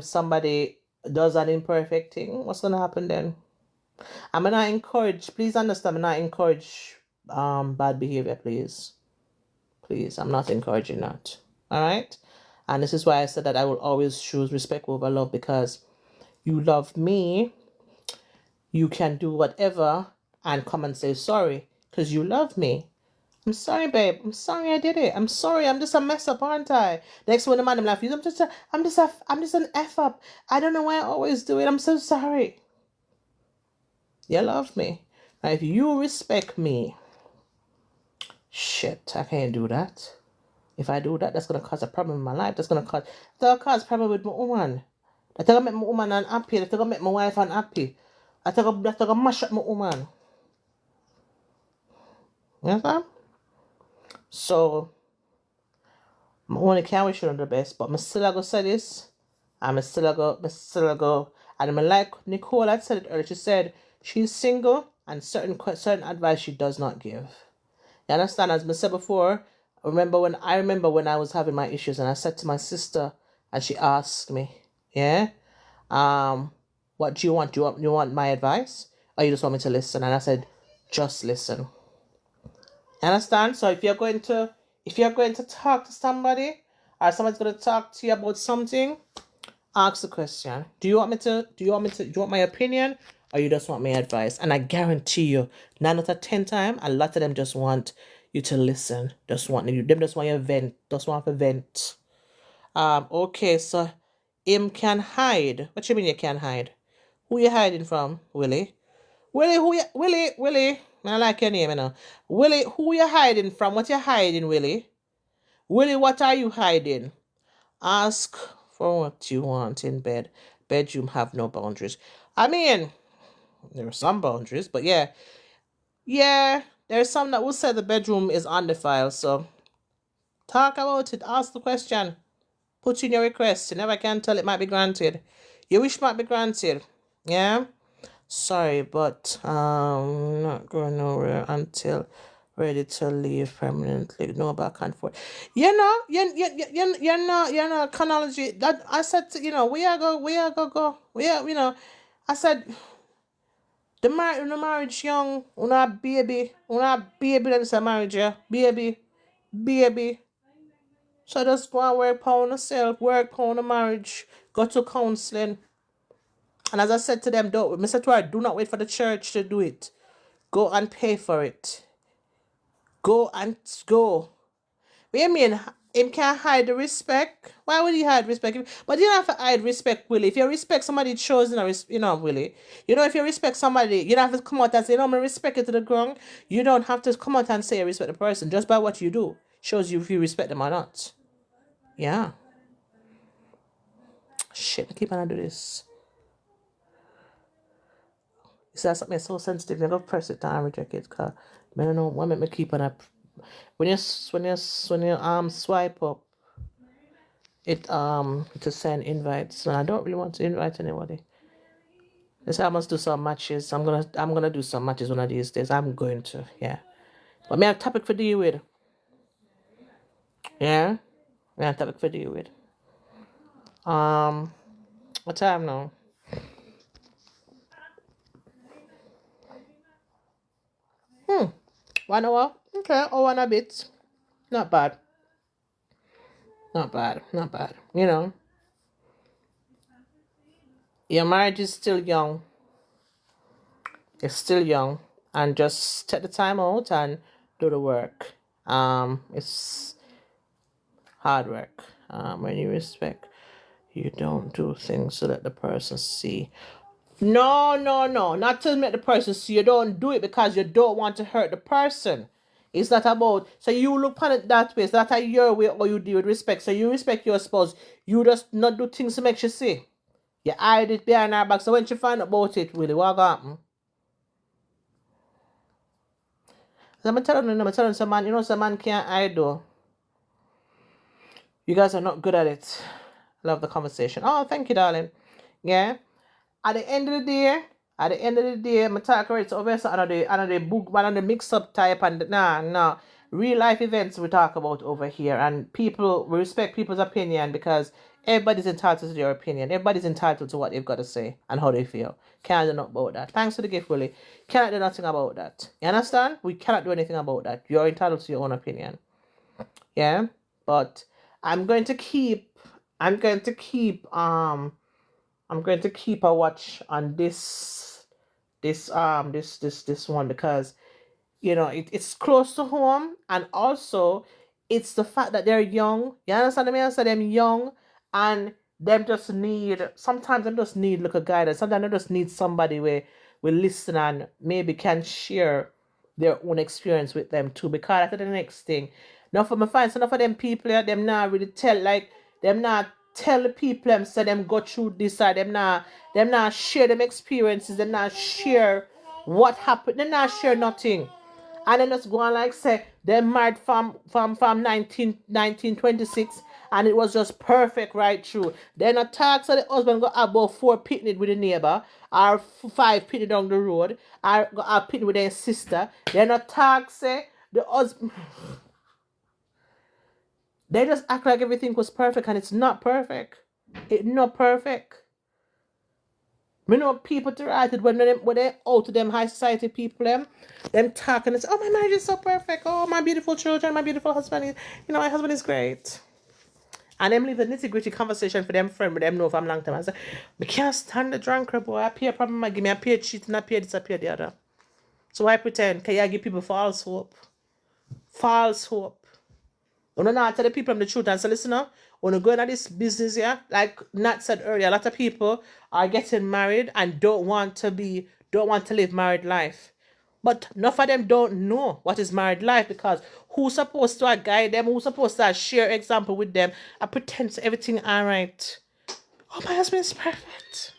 somebody does an imperfect thing. What's gonna happen then? I'm not encourage, please understand, I'm not encourage bad behavior, please. Please, I'm not encouraging that. Alright? And this is why I said that I will always choose respect over love, because you love me, you can do whatever and come and say sorry because you love me. I'm sorry, babe. I'm sorry I did it. I'm sorry. I'm just a mess up, aren't I? Next one, the man, I'm laughing. I'm just an F up. I don't know why I always do it. I'm so sorry. You love me. Now, if you respect me, shit, I can't do that. If I do that, that's gonna cause a problem in my life. That's gonna cause problem with my woman. That's gonna make my woman unhappy. That's gonna make my wife unhappy. That's gonna mash up my woman. You understand? So, I only can wish you the best, but I still gonna say this. I'm still go. And I like Nicole had said it earlier. She said she's single and certain advice she does not give. You understand? As I said before, I remember when I was having my issues and I said to my sister and she asked me, yeah, what do you want? Do you want my advice, or you just want me to listen? And I said, just listen. You understand? So if you're going to talk to somebody, or somebody's going to talk to you about something, ask the question. Do you want my opinion, or you just want my advice? And I guarantee you, 9 out of 10 times, a lot of them just want you to listen. Just want you to vent. Just want to vent. Okay, so him can hide. What you mean you can hide? Who you hiding from, Willie? Willie. I like your name, you know. Willie, who you hiding from? What you hiding, Willie? Willie, what are you hiding? Ask for what you want in bed. Bedroom have no boundaries. I mean, there are some boundaries, but yeah. Yeah, there's some that will say the bedroom is undefiled, so talk about it. Ask the question. Put in your request. You never can tell it might be granted. Your wish might be granted. Yeah? Sorry, but not going nowhere until ready to leave permanently. No back and forth. You're not chronology. That I said, we are go. I said the marriage young, una baby, that's a marriage, yeah, baby. So just go and work on yourself, work on the marriage, go to counseling. And as I said to them, do not wait for the church to do it. Go and pay for it. Go. What do you mean? Him can't hide the respect? Why would he hide respect? But you don't have to hide respect, Willie. If you respect somebody, it shows, Willie. If you respect somebody, you don't have to come out and say, I respect it to the ground. You don't have to come out and say you respect the person. Just by what you do shows you if you respect them or not. Yeah. Shit, I keep on do this. You say something so sensitive, you go press it down and reject it, because I don't know what make me keep on up. When you swipe up it to send invites, and I don't really want to invite anybody. This I must do some matches. I'm gonna do some matches one of these days. I'm going to, yeah. But me have a topic for you with. Yeah? Me have a topic for you with. What time now? One hour? Okay, or one a bit. Not bad. Your marriage is still young. It's still young. And just take the time out and do the work. It's hard work. When you respect, you don't do things so that the person see. No. Not to make the person see. You don't do it because you don't want to hurt the person. It's not about, so you look on it that way. It's not your way or you deal with respect. So you respect your spouse. You just not do things to make she see. You hide it behind her back. So when she find out about it, really, what happen? I'm telling you, some man, some man can't hide though. You guys are not good at it. Love the conversation. Oh, thank you, darling. Yeah. At the end of the day, my talk it's over so another book, one of the mix up type and nah. Real life events we talk about over here, and we respect people's opinion because everybody's entitled to their opinion. Everybody's entitled to what they've got to say and how they feel. Can't do nothing about that. Thanks for the gift, Willie. Cannot do nothing about that. You understand? We cannot do anything about that. You're entitled to your own opinion. Yeah? But I'm going to keep a watch on this one because it's close to home, and also it's the fact that they're young. You understand me? I said them young, and sometimes them just need look a guidance. Sometimes they just need somebody where we listen and maybe can share their own experience with them too. Because after the next thing, now for me find some of them people here, them not really tell the people them say them go through this or them not share them experiences, them not share what happened, they not share nothing. And then just go on like say they married from 1926 and it was just perfect right through. Then a talk so the husband got about 4 picnic with the neighbor or 5 picnic down the road or got a picnic with their sister. Then a talk say the husband they just act like everything was perfect and it's not perfect. It's not perfect. We know people to write it when they out to them high society people them talking and say, oh, my marriage is so perfect. Oh, my beautiful children, my beautiful husband my husband is great. And them leave the nitty-gritty conversation for them friend with them know from long time. I say, we can't stand the drunkard boy. I pay a problem, I give me a pay cheating, I pay this, I pay the other. So why pretend? Can you give people false hope? False hope. You not tell the people the truth and say, listen now, when you go into this business here, like Nat said earlier, a lot of people are getting married and don't want to live married life. But enough of them don't know what is married life because who's supposed to guide them, who's supposed to share example with them, and pretend everything alright. Oh, my husband is perfect.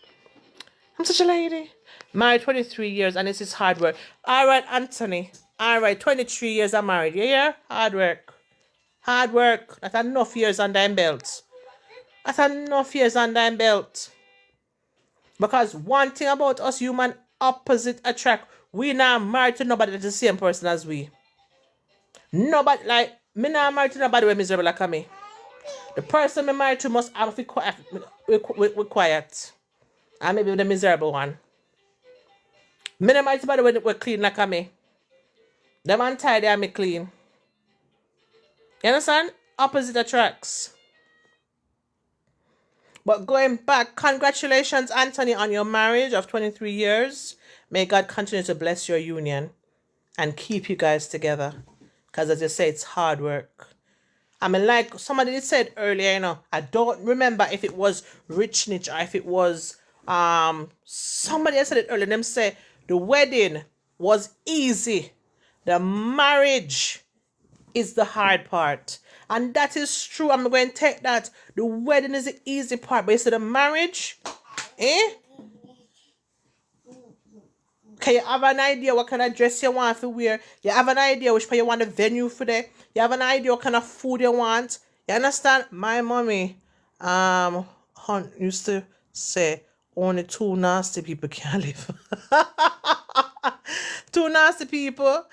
I'm such a lady. Married 23 years and this is hard work. Alright, Anthony. Alright, 23 years I'm married. Yeah? Hard work. Hard work. That's enough years under them belt. That's enough years under them belt. Because one thing about us human, opposite attract. We not married to nobody that's the same person as we. Nobody, like, me not married to nobody who miserable like me. The person me married to must have to be quiet. And maybe the miserable one. Me not married to nobody who clean like me. Them untidy and me clean. You understand? Opposite attracts. But going back, congratulations, Anthony, on your marriage of 23 years. May God continue to bless your union and keep you guys together. Because as you say, it's hard work. I mean, like somebody said earlier, I don't remember if it was Rich Niche or if it was somebody else said it earlier. Them say the wedding was easy. The marriage is the hard part. And that is true. I'm going to take that. The wedding is the easy part. But you see the marriage, Can you have an idea what kind of dress you want to wear? You have an idea which part you want the venue for there? You have an idea what kind of food you want? You understand? My mommy used to say only 2 nasty people can live. 2 nasty people,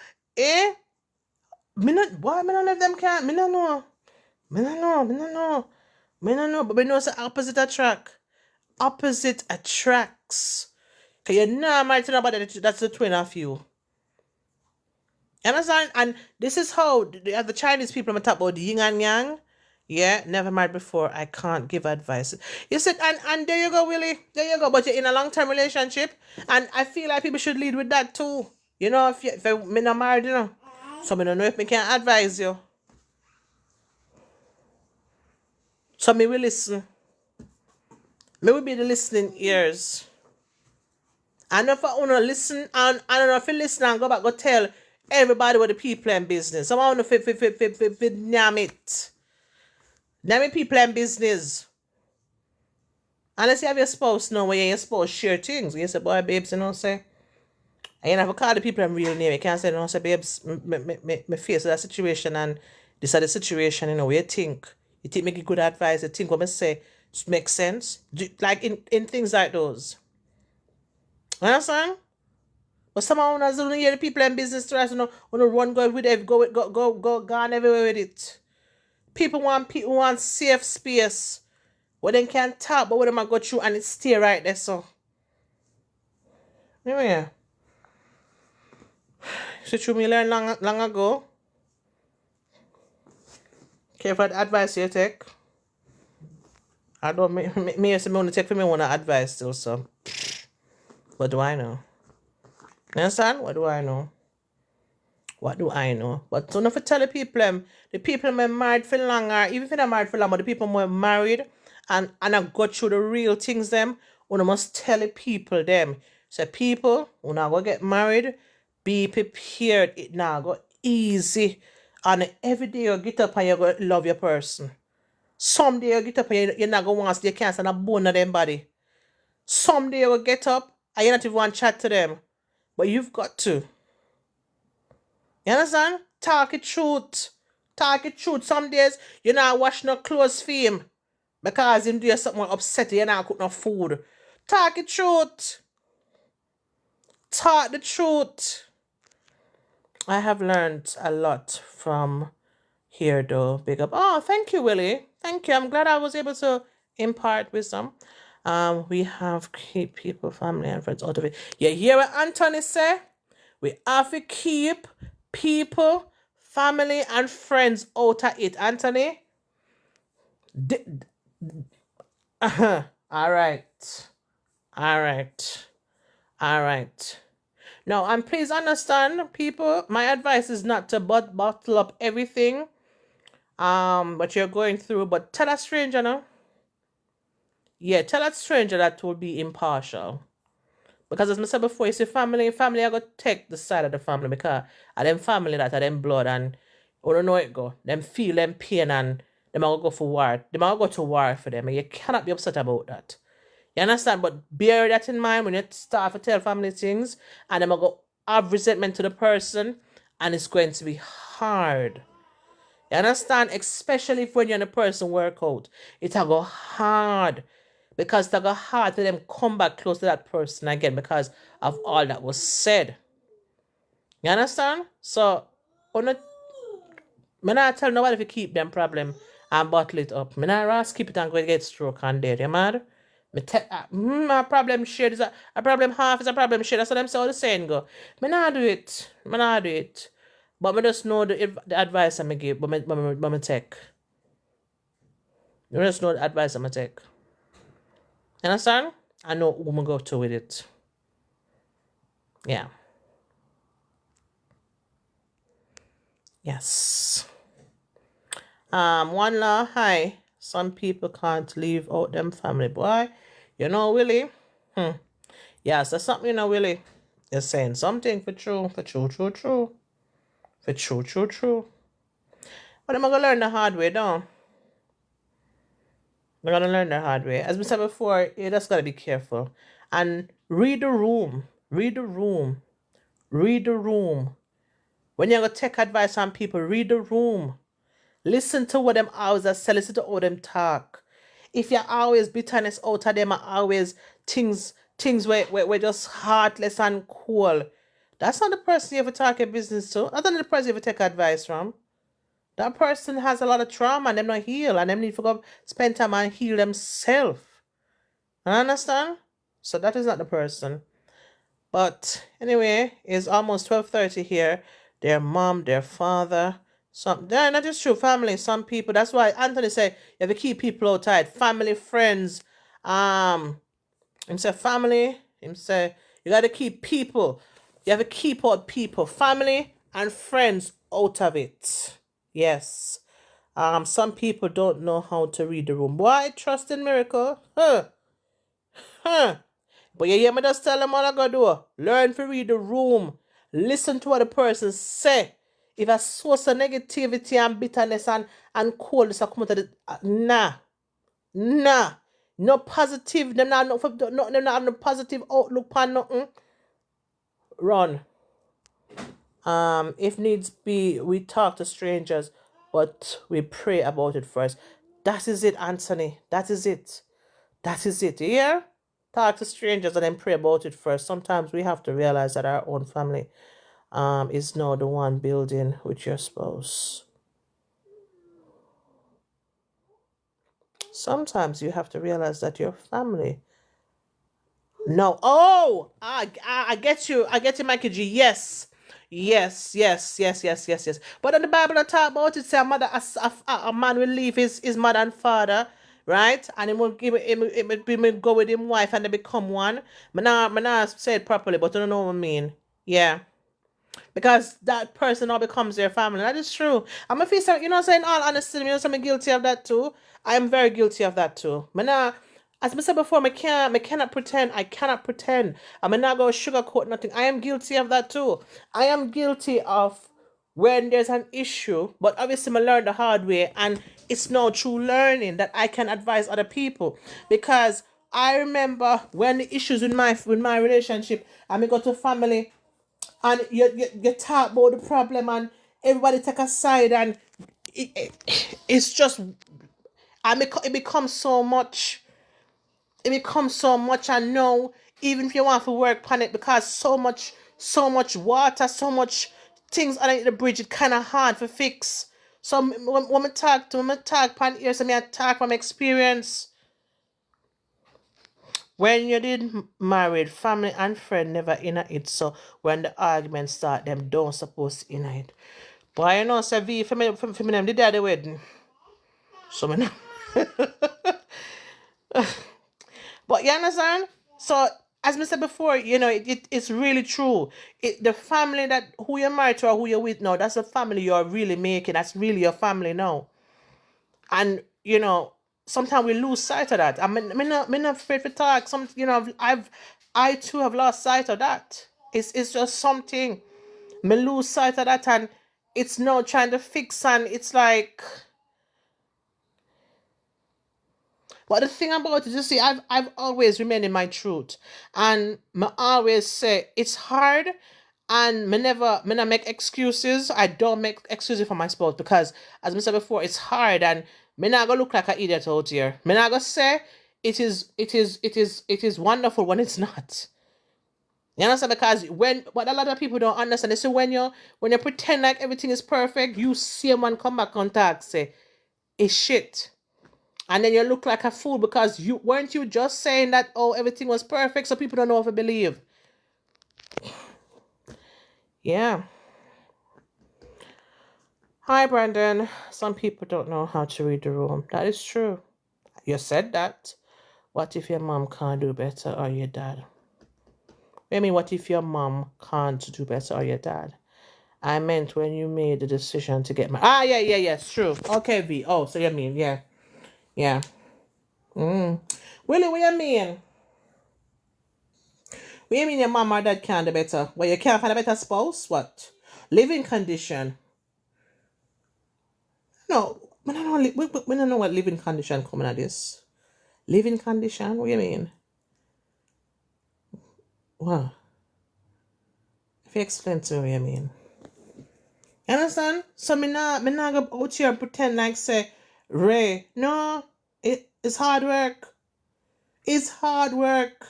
Me not let them can. Me not know. But we know it's the opposite attract. Opposite attracts. Cause you're not married to nobody that's the twin of you. You understand? And this is how the Chinese people talk about the yin and yang. Yeah, never married before. I can't give advice. You said, and there you go, Willie. There you go. But you're in a long-term relationship. And I feel like people should lead with that too. If you're not married, So I don't know if I can advise you. So me will listen. Me will be the listening ears. And if I want to listen, and I don't know if you listen and go tell everybody what the people in business. So I want to name it. Name people in business. Unless you have your spouse now where your spouse share things. You say, boy, babes, say, And you never call the people them real name. You can't say, no, say, babes, me face that situation and this is the situation, you know, what you think. You think make good advice, you think what me say makes sense. Like in things like those. Understand? But somehow when you hear the people in business to us, you know, run go with it, go gone everywhere with it. People want safe space where they can talk, but where they go through and it stay right there. So anyway, so true me learn long ago. Careful the advice you take. I don't me want to take for me want to advice still, so what do I know? You understand? What do I know? What do I know? But so enough to tell the people married for longer, even if they're married for long, but the people more married and I go through the real things them, you must tell the people them. So people, when I go get married, be prepared. It now go easy. And every day you get up and you go love your person. Someday you get up and you're not going to want to see you can't stand a bone of them body. Someday you will get up and you not even want to chat to them. But you've got to. You understand? Talk it truth. Talk it truth. Some days you're not washing no clothes for him because him do something upset. You're not cook no food. Talk it truth. Talk the truth. I have learned a lot from here though. Big up. Oh, thank you, Willie. Thank you. I'm glad I was able to impart wisdom. We have keep people, family, and friends out of it. You hear what Anthony say? We have to keep people, family, and friends out of it, Anthony. All right. Now, and please understand, people, my advice is not to bottle up everything what you're going through, but tell a stranger, no? Yeah, tell that stranger that will be impartial. Because as I said before, you see family, I go take the side of the family because of them family that are them blood and you don't know it go. Them feel them pain and them are go for war. Them are go to war for them and you cannot be upset about that. You understand? But bear that in mind when you start to tell family things and them are go have resentment to the person and it's going to be hard. You understand? Especially if when you're in a person work out. It'll go hard. Because it'll go hard to them come back close to that person again because of all that was said. You understand? So, I'm not tell nobody to keep them problem and bottle it up. I'm not keep it and go get stroke and dead. You mad? My problem shared is a problem half is a problem shared. That's what I'm saying. The saying go. I not do it. But I just know the advice I'm give. But I take. You just know the advice I'm take. You understand? I know who I'm go to with it. Yeah. Yes. One law, hi. Some people can't leave out them family. Boy, you know, Willie? Yes, that's something, you know, Willie. You're saying something for true. But I'm going to learn the hard way, though. I'm going to learn the hard way. As we said before, you just got to be careful. And read the room. When you're going to take advice from people, read the room. Listen to what them always say. Listen to how them talk. If you're always bitterness out of them, are always things where just heartless and cool. That's not the person you ever talk your business to. That's not the person you ever take advice from. That person has a lot of trauma and them not heal and them need to go spend time and heal themselves. Understand? So that is not the person. But anyway, it's almost 12:30 here. Their mom, their father, not just true family, some people. That's why Anthony said you have to keep people outside. Family, friends. Him say family. Him say you got to keep people. You have to keep out people, family and friends out of it. Yes. Some people don't know how to read the room. Why trust in miracle? But you hear me just tell them what I gotta do. Learn to read the room. Listen to what the person say. If a source of negativity and bitterness and coldness are coming to the nah. No positive. Them not no positive outlook on nothing. run. If needs be, we talk to strangers, but we pray about it first. That is it, Anthony. That is it. That is it. Yeah? Talk to strangers and then pray about it first. Sometimes we have to realize that our own family is not the one building with your spouse. Sometimes you have to realize that your family. No. Oh, I get you. I get you, Mikey G. Yes. Yes. But in the Bible, I talk about it, say a man will leave his mother and father, right? And he will go with his wife and they become one. Me nah say it properly, but I don't know what I mean. Yeah. Because that person now becomes their family. That is true. I'm a feel some, you know what I'm saying? All honesty, you know, so I'm guilty of that too. I am very guilty of that too. As I said before, I cannot pretend. I cannot pretend. I'm not going to sugarcoat nothing. I am guilty of that too. I am guilty of when there's an issue, but obviously I learned the hard way, and it's no true learning that I can advise other people, because I remember when the issues with my relationship, and we go to family, and you talk about the problem, and everybody take a side, and it's just, and it becomes so much. It becomes so much, and now even if you want to work on it, because so much water, so much things under the bridge, it kind of hard to fix. So when I talk pan here, so I talk from experience. When you did married, family and friend never in it. So when the arguments start, them don't supposed to in it. But you know, say V for me them did the wedding. So me know. But you understand? So as I said before, you know, it's really true. The family that who you're married to or who you're with now, that's the family you're really making. That's really your family now. And you know, sometimes we lose sight of that. I'm not afraid to talk. You know, I too have lost sight of that. It's just something. Me lose sight of that, and it's not trying to fix, and it's like. But the thing about it, you see, I've always remained in my truth, and I always say it's hard, and me not make excuses. I don't make excuses for my spouse, because, as I said before, it's hard, and me not gonna look like an idiot out here. Me not gonna say it is wonderful when it's not. You understand? Because what a lot of people don't understand, they say when you pretend like everything is perfect, you see a man come back on talk say it's shit. And then you look like a fool, because you weren't you just saying that, oh, everything was perfect, so people don't know if to believe. Yeah. Hi, Brandon. Some people don't know how to read the room. That is true. You said that. What if your mom can't do better, or your dad? I mean, what if your mom can't do better, or your dad? I meant when you made the decision to get married. Yeah, it's true. Okay, V. Oh, so you mean, yeah. Willie, what you mean? What you mean your mom or dad can't do better? Well, you can't find a better spouse? What? Living condition? No, we don't know what living condition coming at this. Living condition? What you mean? What? If you explain to me what you mean. You understand? So me not go out here and pretend like say, Ray, no, it's hard work. It's hard work.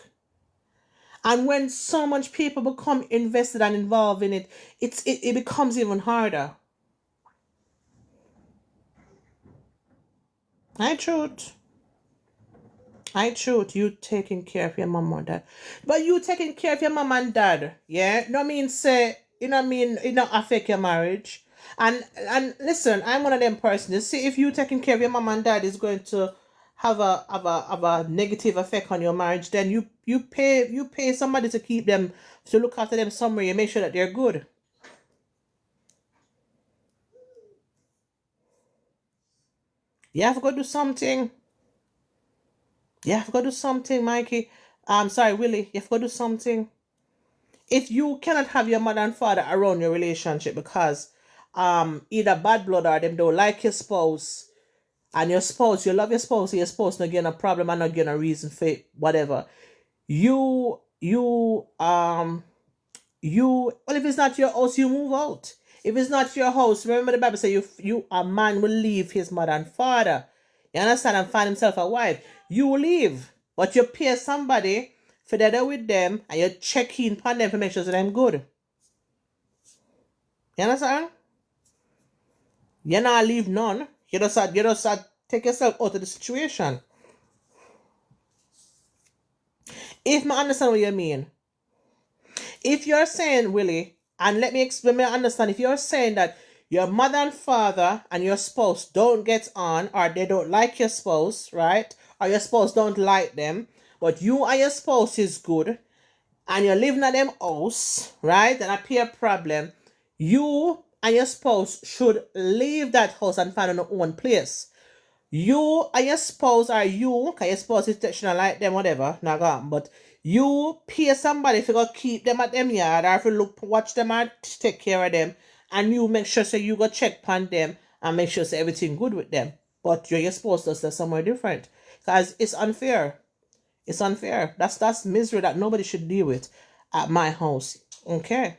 And when so much people become invested and involved in it, it becomes even harder. I truth. You taking care of your mom and dad. But you taking care of your mom and dad, yeah? No mean say, you know mean it not affect your marriage. And listen, I'm one of them persons. See, if you taking care of your mom and dad is going to have a negative effect on your marriage, then you pay somebody to keep them, to look after them somewhere. You make sure that they're good. You have to go do something. You have to go do something, Mikey. I'm sorry, Willie. You have to go do something. If you cannot have your mother and father around your relationship because either bad blood or them don't like your spouse, and your spouse, you love your spouse, and your spouse not getting a problem and not getting a reason for it, whatever. You well, if it's not your house, you move out. If it's not your house, remember the Bible says a man will leave his mother and father. You understand? And find himself a wife. You will leave. But you pay somebody for that there with them and you check in upon them to make sure that them good. You understand? You not leave none. You just take yourself out of the situation. If I understand what you mean. If you're saying, Willie, and let me understand, if you're saying that your mother and father and your spouse don't get on, or they don't like your spouse, right? Or your spouse don't like them, but you and your spouse is good, and you're living at them house, right? And appear a problem, you and your spouse should leave that house and find your own place. You and your spouse, or you, because your spouse is not like them, whatever, not gone, but you pay somebody if you go keep them at them yard, or if you watch them and take care of them, and you make sure so you go check on them and make sure so everything good with them. But you're supposed to stay somewhere different. Because it's unfair. It's unfair. That's misery that nobody should deal with at my house. Okay.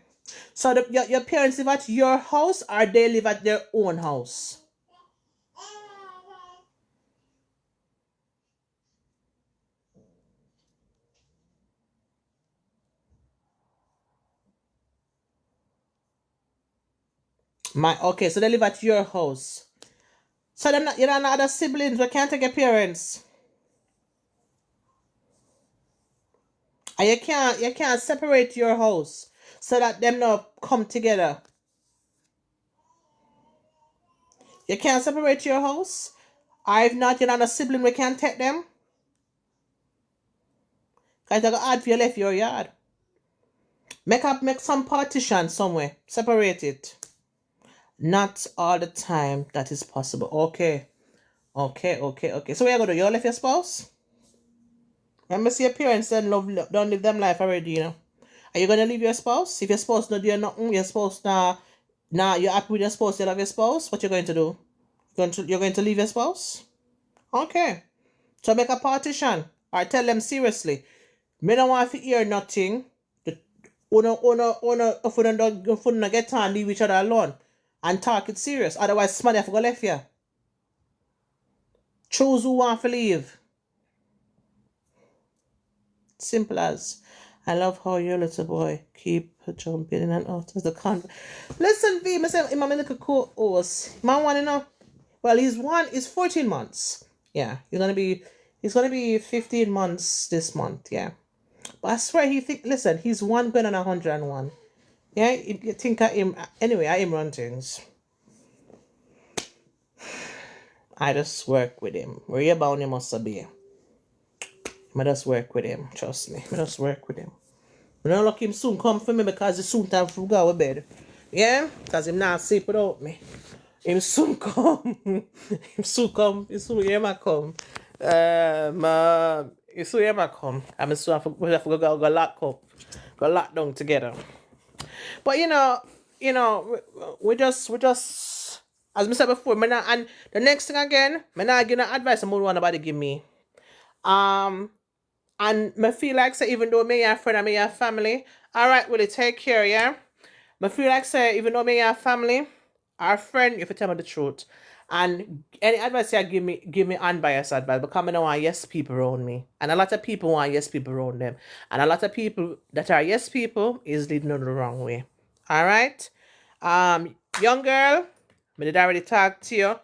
So your parents live at your house, or they live at their own house? Okay, so they live at your house. So you're not other siblings. We can't take your parents. And you can't separate your house so that them not come together. You can't separate your house. Or if not, you're not a sibling, we can't take them. Because it's hard for you left your yard. Make some partition somewhere. Separate it. Not all the time that is possible. Okay. So what you gonna do? You left your spouse? Remember, see your parents don't live them life already, you know. Are you gonna leave your spouse? If your spouse not doing nothing, your spouse you're happy with your spouse, you love your spouse, what you going to do? You're going to leave your spouse? Okay. So make a partition. Or tell them seriously. Me don't want to hear nothing. If you don't get on, leave each other alone. And talk it serious. Otherwise, somebody have to go left here. Choose who want to leave. Simple as. I love how your little boy keep jumping in and out of the convo. Listen, V, I say, I'm a little cool horse. Man want to know. Well, he's 14 months. Yeah, he's gonna be 15 months this month. Yeah, but I swear he's one going on 101. Yeah, you think of him anyway. I him run things. I just work with him. Where you bound him must be. I just work with him. Trust me. I just work with him. I don't look him soon come for me because it's soon time for go to bed. Yeah, because him not sleep without me. Him soon come. Him soon come. Him soon hear me come. Him soon hear me come. I'm soon have to go lock up. Go lock down together. But you know, we just as I said before, and the next thing again, I'm not giving advice I'm want nobody give me. And I feel like say even though me your friend and me your family, alright, will you take care, yeah? I feel like say even though me your family, our friend, if you tell me the truth. And any advice you give me unbiased advice, because I don't want yes people around me. And a lot of people want yes people around them. And a lot of people that are yes people is leading them the wrong way. Alright? Young girl, I did already talk to you.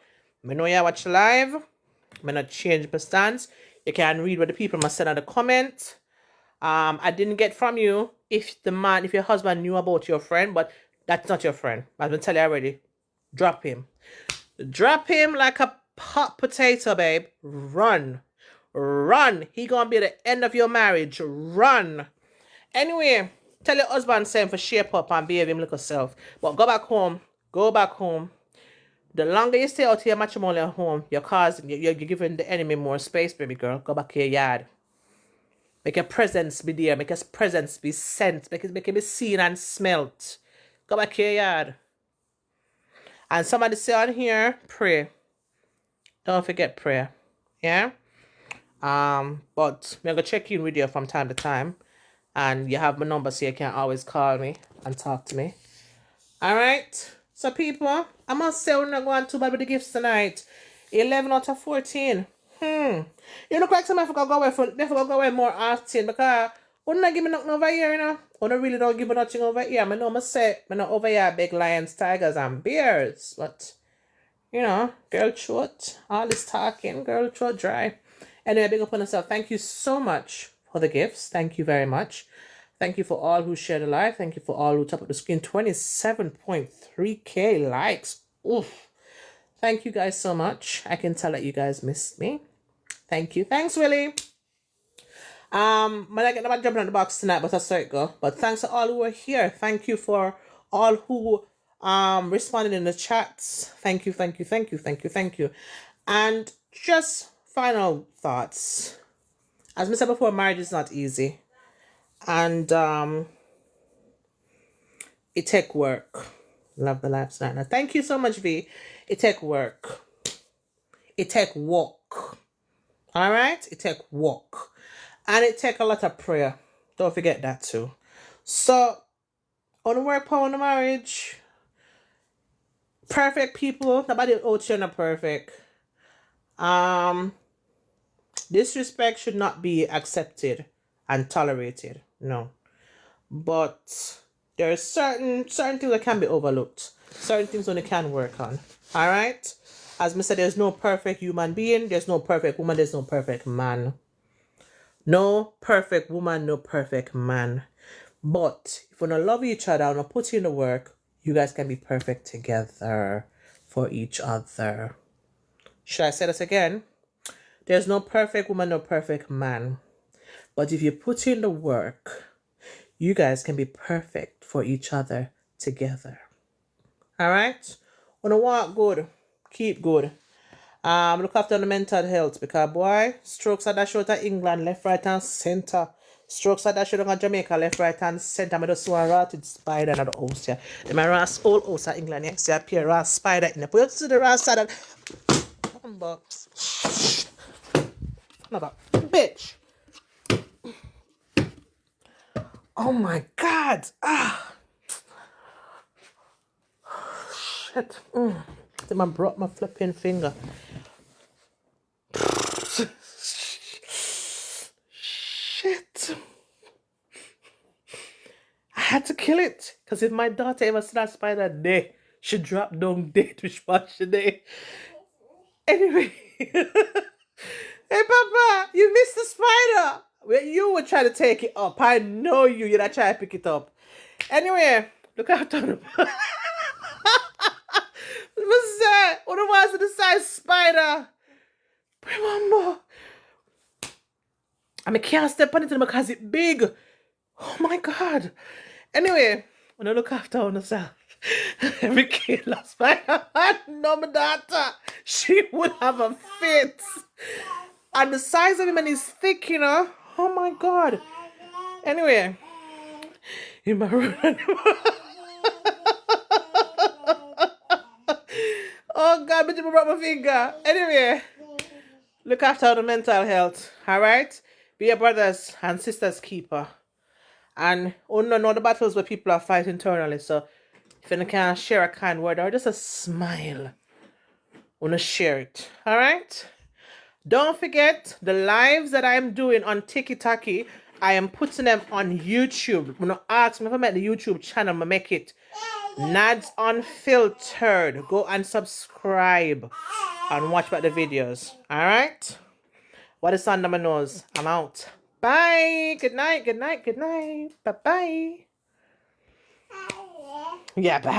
I know you watch live. I not change my stance. You can read what the people must say in the comment. I didn't get from you if your husband knew about your friend, but that's not your friend. I've been telling you already. Drop him. Drop him like a hot potato, babe. Run. He gonna be the end of your marriage. Run. Anyway, tell your husband same for shape up and behave him like yourself. But go back home. The longer you stay out here matrimonial home, you're giving the enemy more space, baby girl. Go back to your yard. Make your presence be there. Make your presence be sent. Make it be seen and smelt. Go back to your yard. And somebody say on here, pray. Don't forget prayer. Yeah? But I'm going to check in with you from time to time. And you have my number, so you can always call me and talk to me. All right. So people, I must say we're not going too bad with the gifts tonight. 11 out of 14. You look like somebody forgot go away more often because we not give me nothing over here, you know. We don't really don't give me nothing over here. I know I say I'm not over here big lions, tigers, and bears, but you know, girl throat, all this talking, girl throat dry. Anyway, big up on yourself. Thank you so much for the gifts. Thank you very much. Thank you for all who shared the live. Thank you for all who tapped up the screen. 27.3k likes. Oof. Thank you guys so much. I can tell that you guys missed me. Thank you. Thanks, Willie. I'm not jumping on the box tonight, but I saw it go. But thanks to all who were here. Thank you for all who responded in the chats. Thank you. And just final thoughts. As I said before, marriage is not easy. And it take work. Love the live tonight. Now, thank you so much, V. It take work. It take walk. All right? It take walk. And it take a lot of prayer. Don't forget that too. So, on the work power on the marriage, perfect people. Nobody out here not perfect. Disrespect should not be accepted and tolerated. No. But there are certain things that can be overlooked. Certain things only can work on. All right? As I said, there's no perfect human being. There's no perfect woman. There's no perfect man. No perfect woman, no perfect man. But if you don't love each other and put in the work, you guys can be perfect together for each other. Should I say this again? There's no perfect woman, no perfect man. But if you put in the work, you guys can be perfect for each other together. All right? Wanna walk good, keep good. Look after the mental health because boy, strokes are that short at England, left, right, and center. Strokes are that short at Jamaica, left, right, and center. I just saw a rotted spider in the house here. The my ras all house at England, you see a pair of spider in the put you to the ras side. Another bitch. Oh my God. Shit. Then I broke my flipping finger. Shit. I had to kill it. Because if my daughter ever saw that spider there, she dropped down dead, which was she there. Anyway. Hey, Papa, you missed the spider. Well, you were trying to take it up. I know you're not trying to pick it up. Anyway, look out on him. What's that? What was the size spider? Remember? I can't step on it because it's big. Oh my God. Anyway, when I look after yourself, every kid lost spider. No, my daughter. She would have a fit. And the size of him and he's thick, you know. Oh my God. Anyway. In my room. Oh God, but you broke my finger. Anyway. Look after the mental health. Alright? Be your brothers and sisters keeper. And know the battles where people are fighting internally. So if you can share a kind word or just a smile, wanna share it. Alright? Don't forget the lives that I'm doing on TikTok. I am putting them on YouTube. When I ask me if I make the YouTube channel, I make it Nads Unfiltered. Go and subscribe and watch back the videos. Alright? What is under my nose? I'm out. Bye. Good night. Good night. Good night. Bye-bye. Yeah, bye.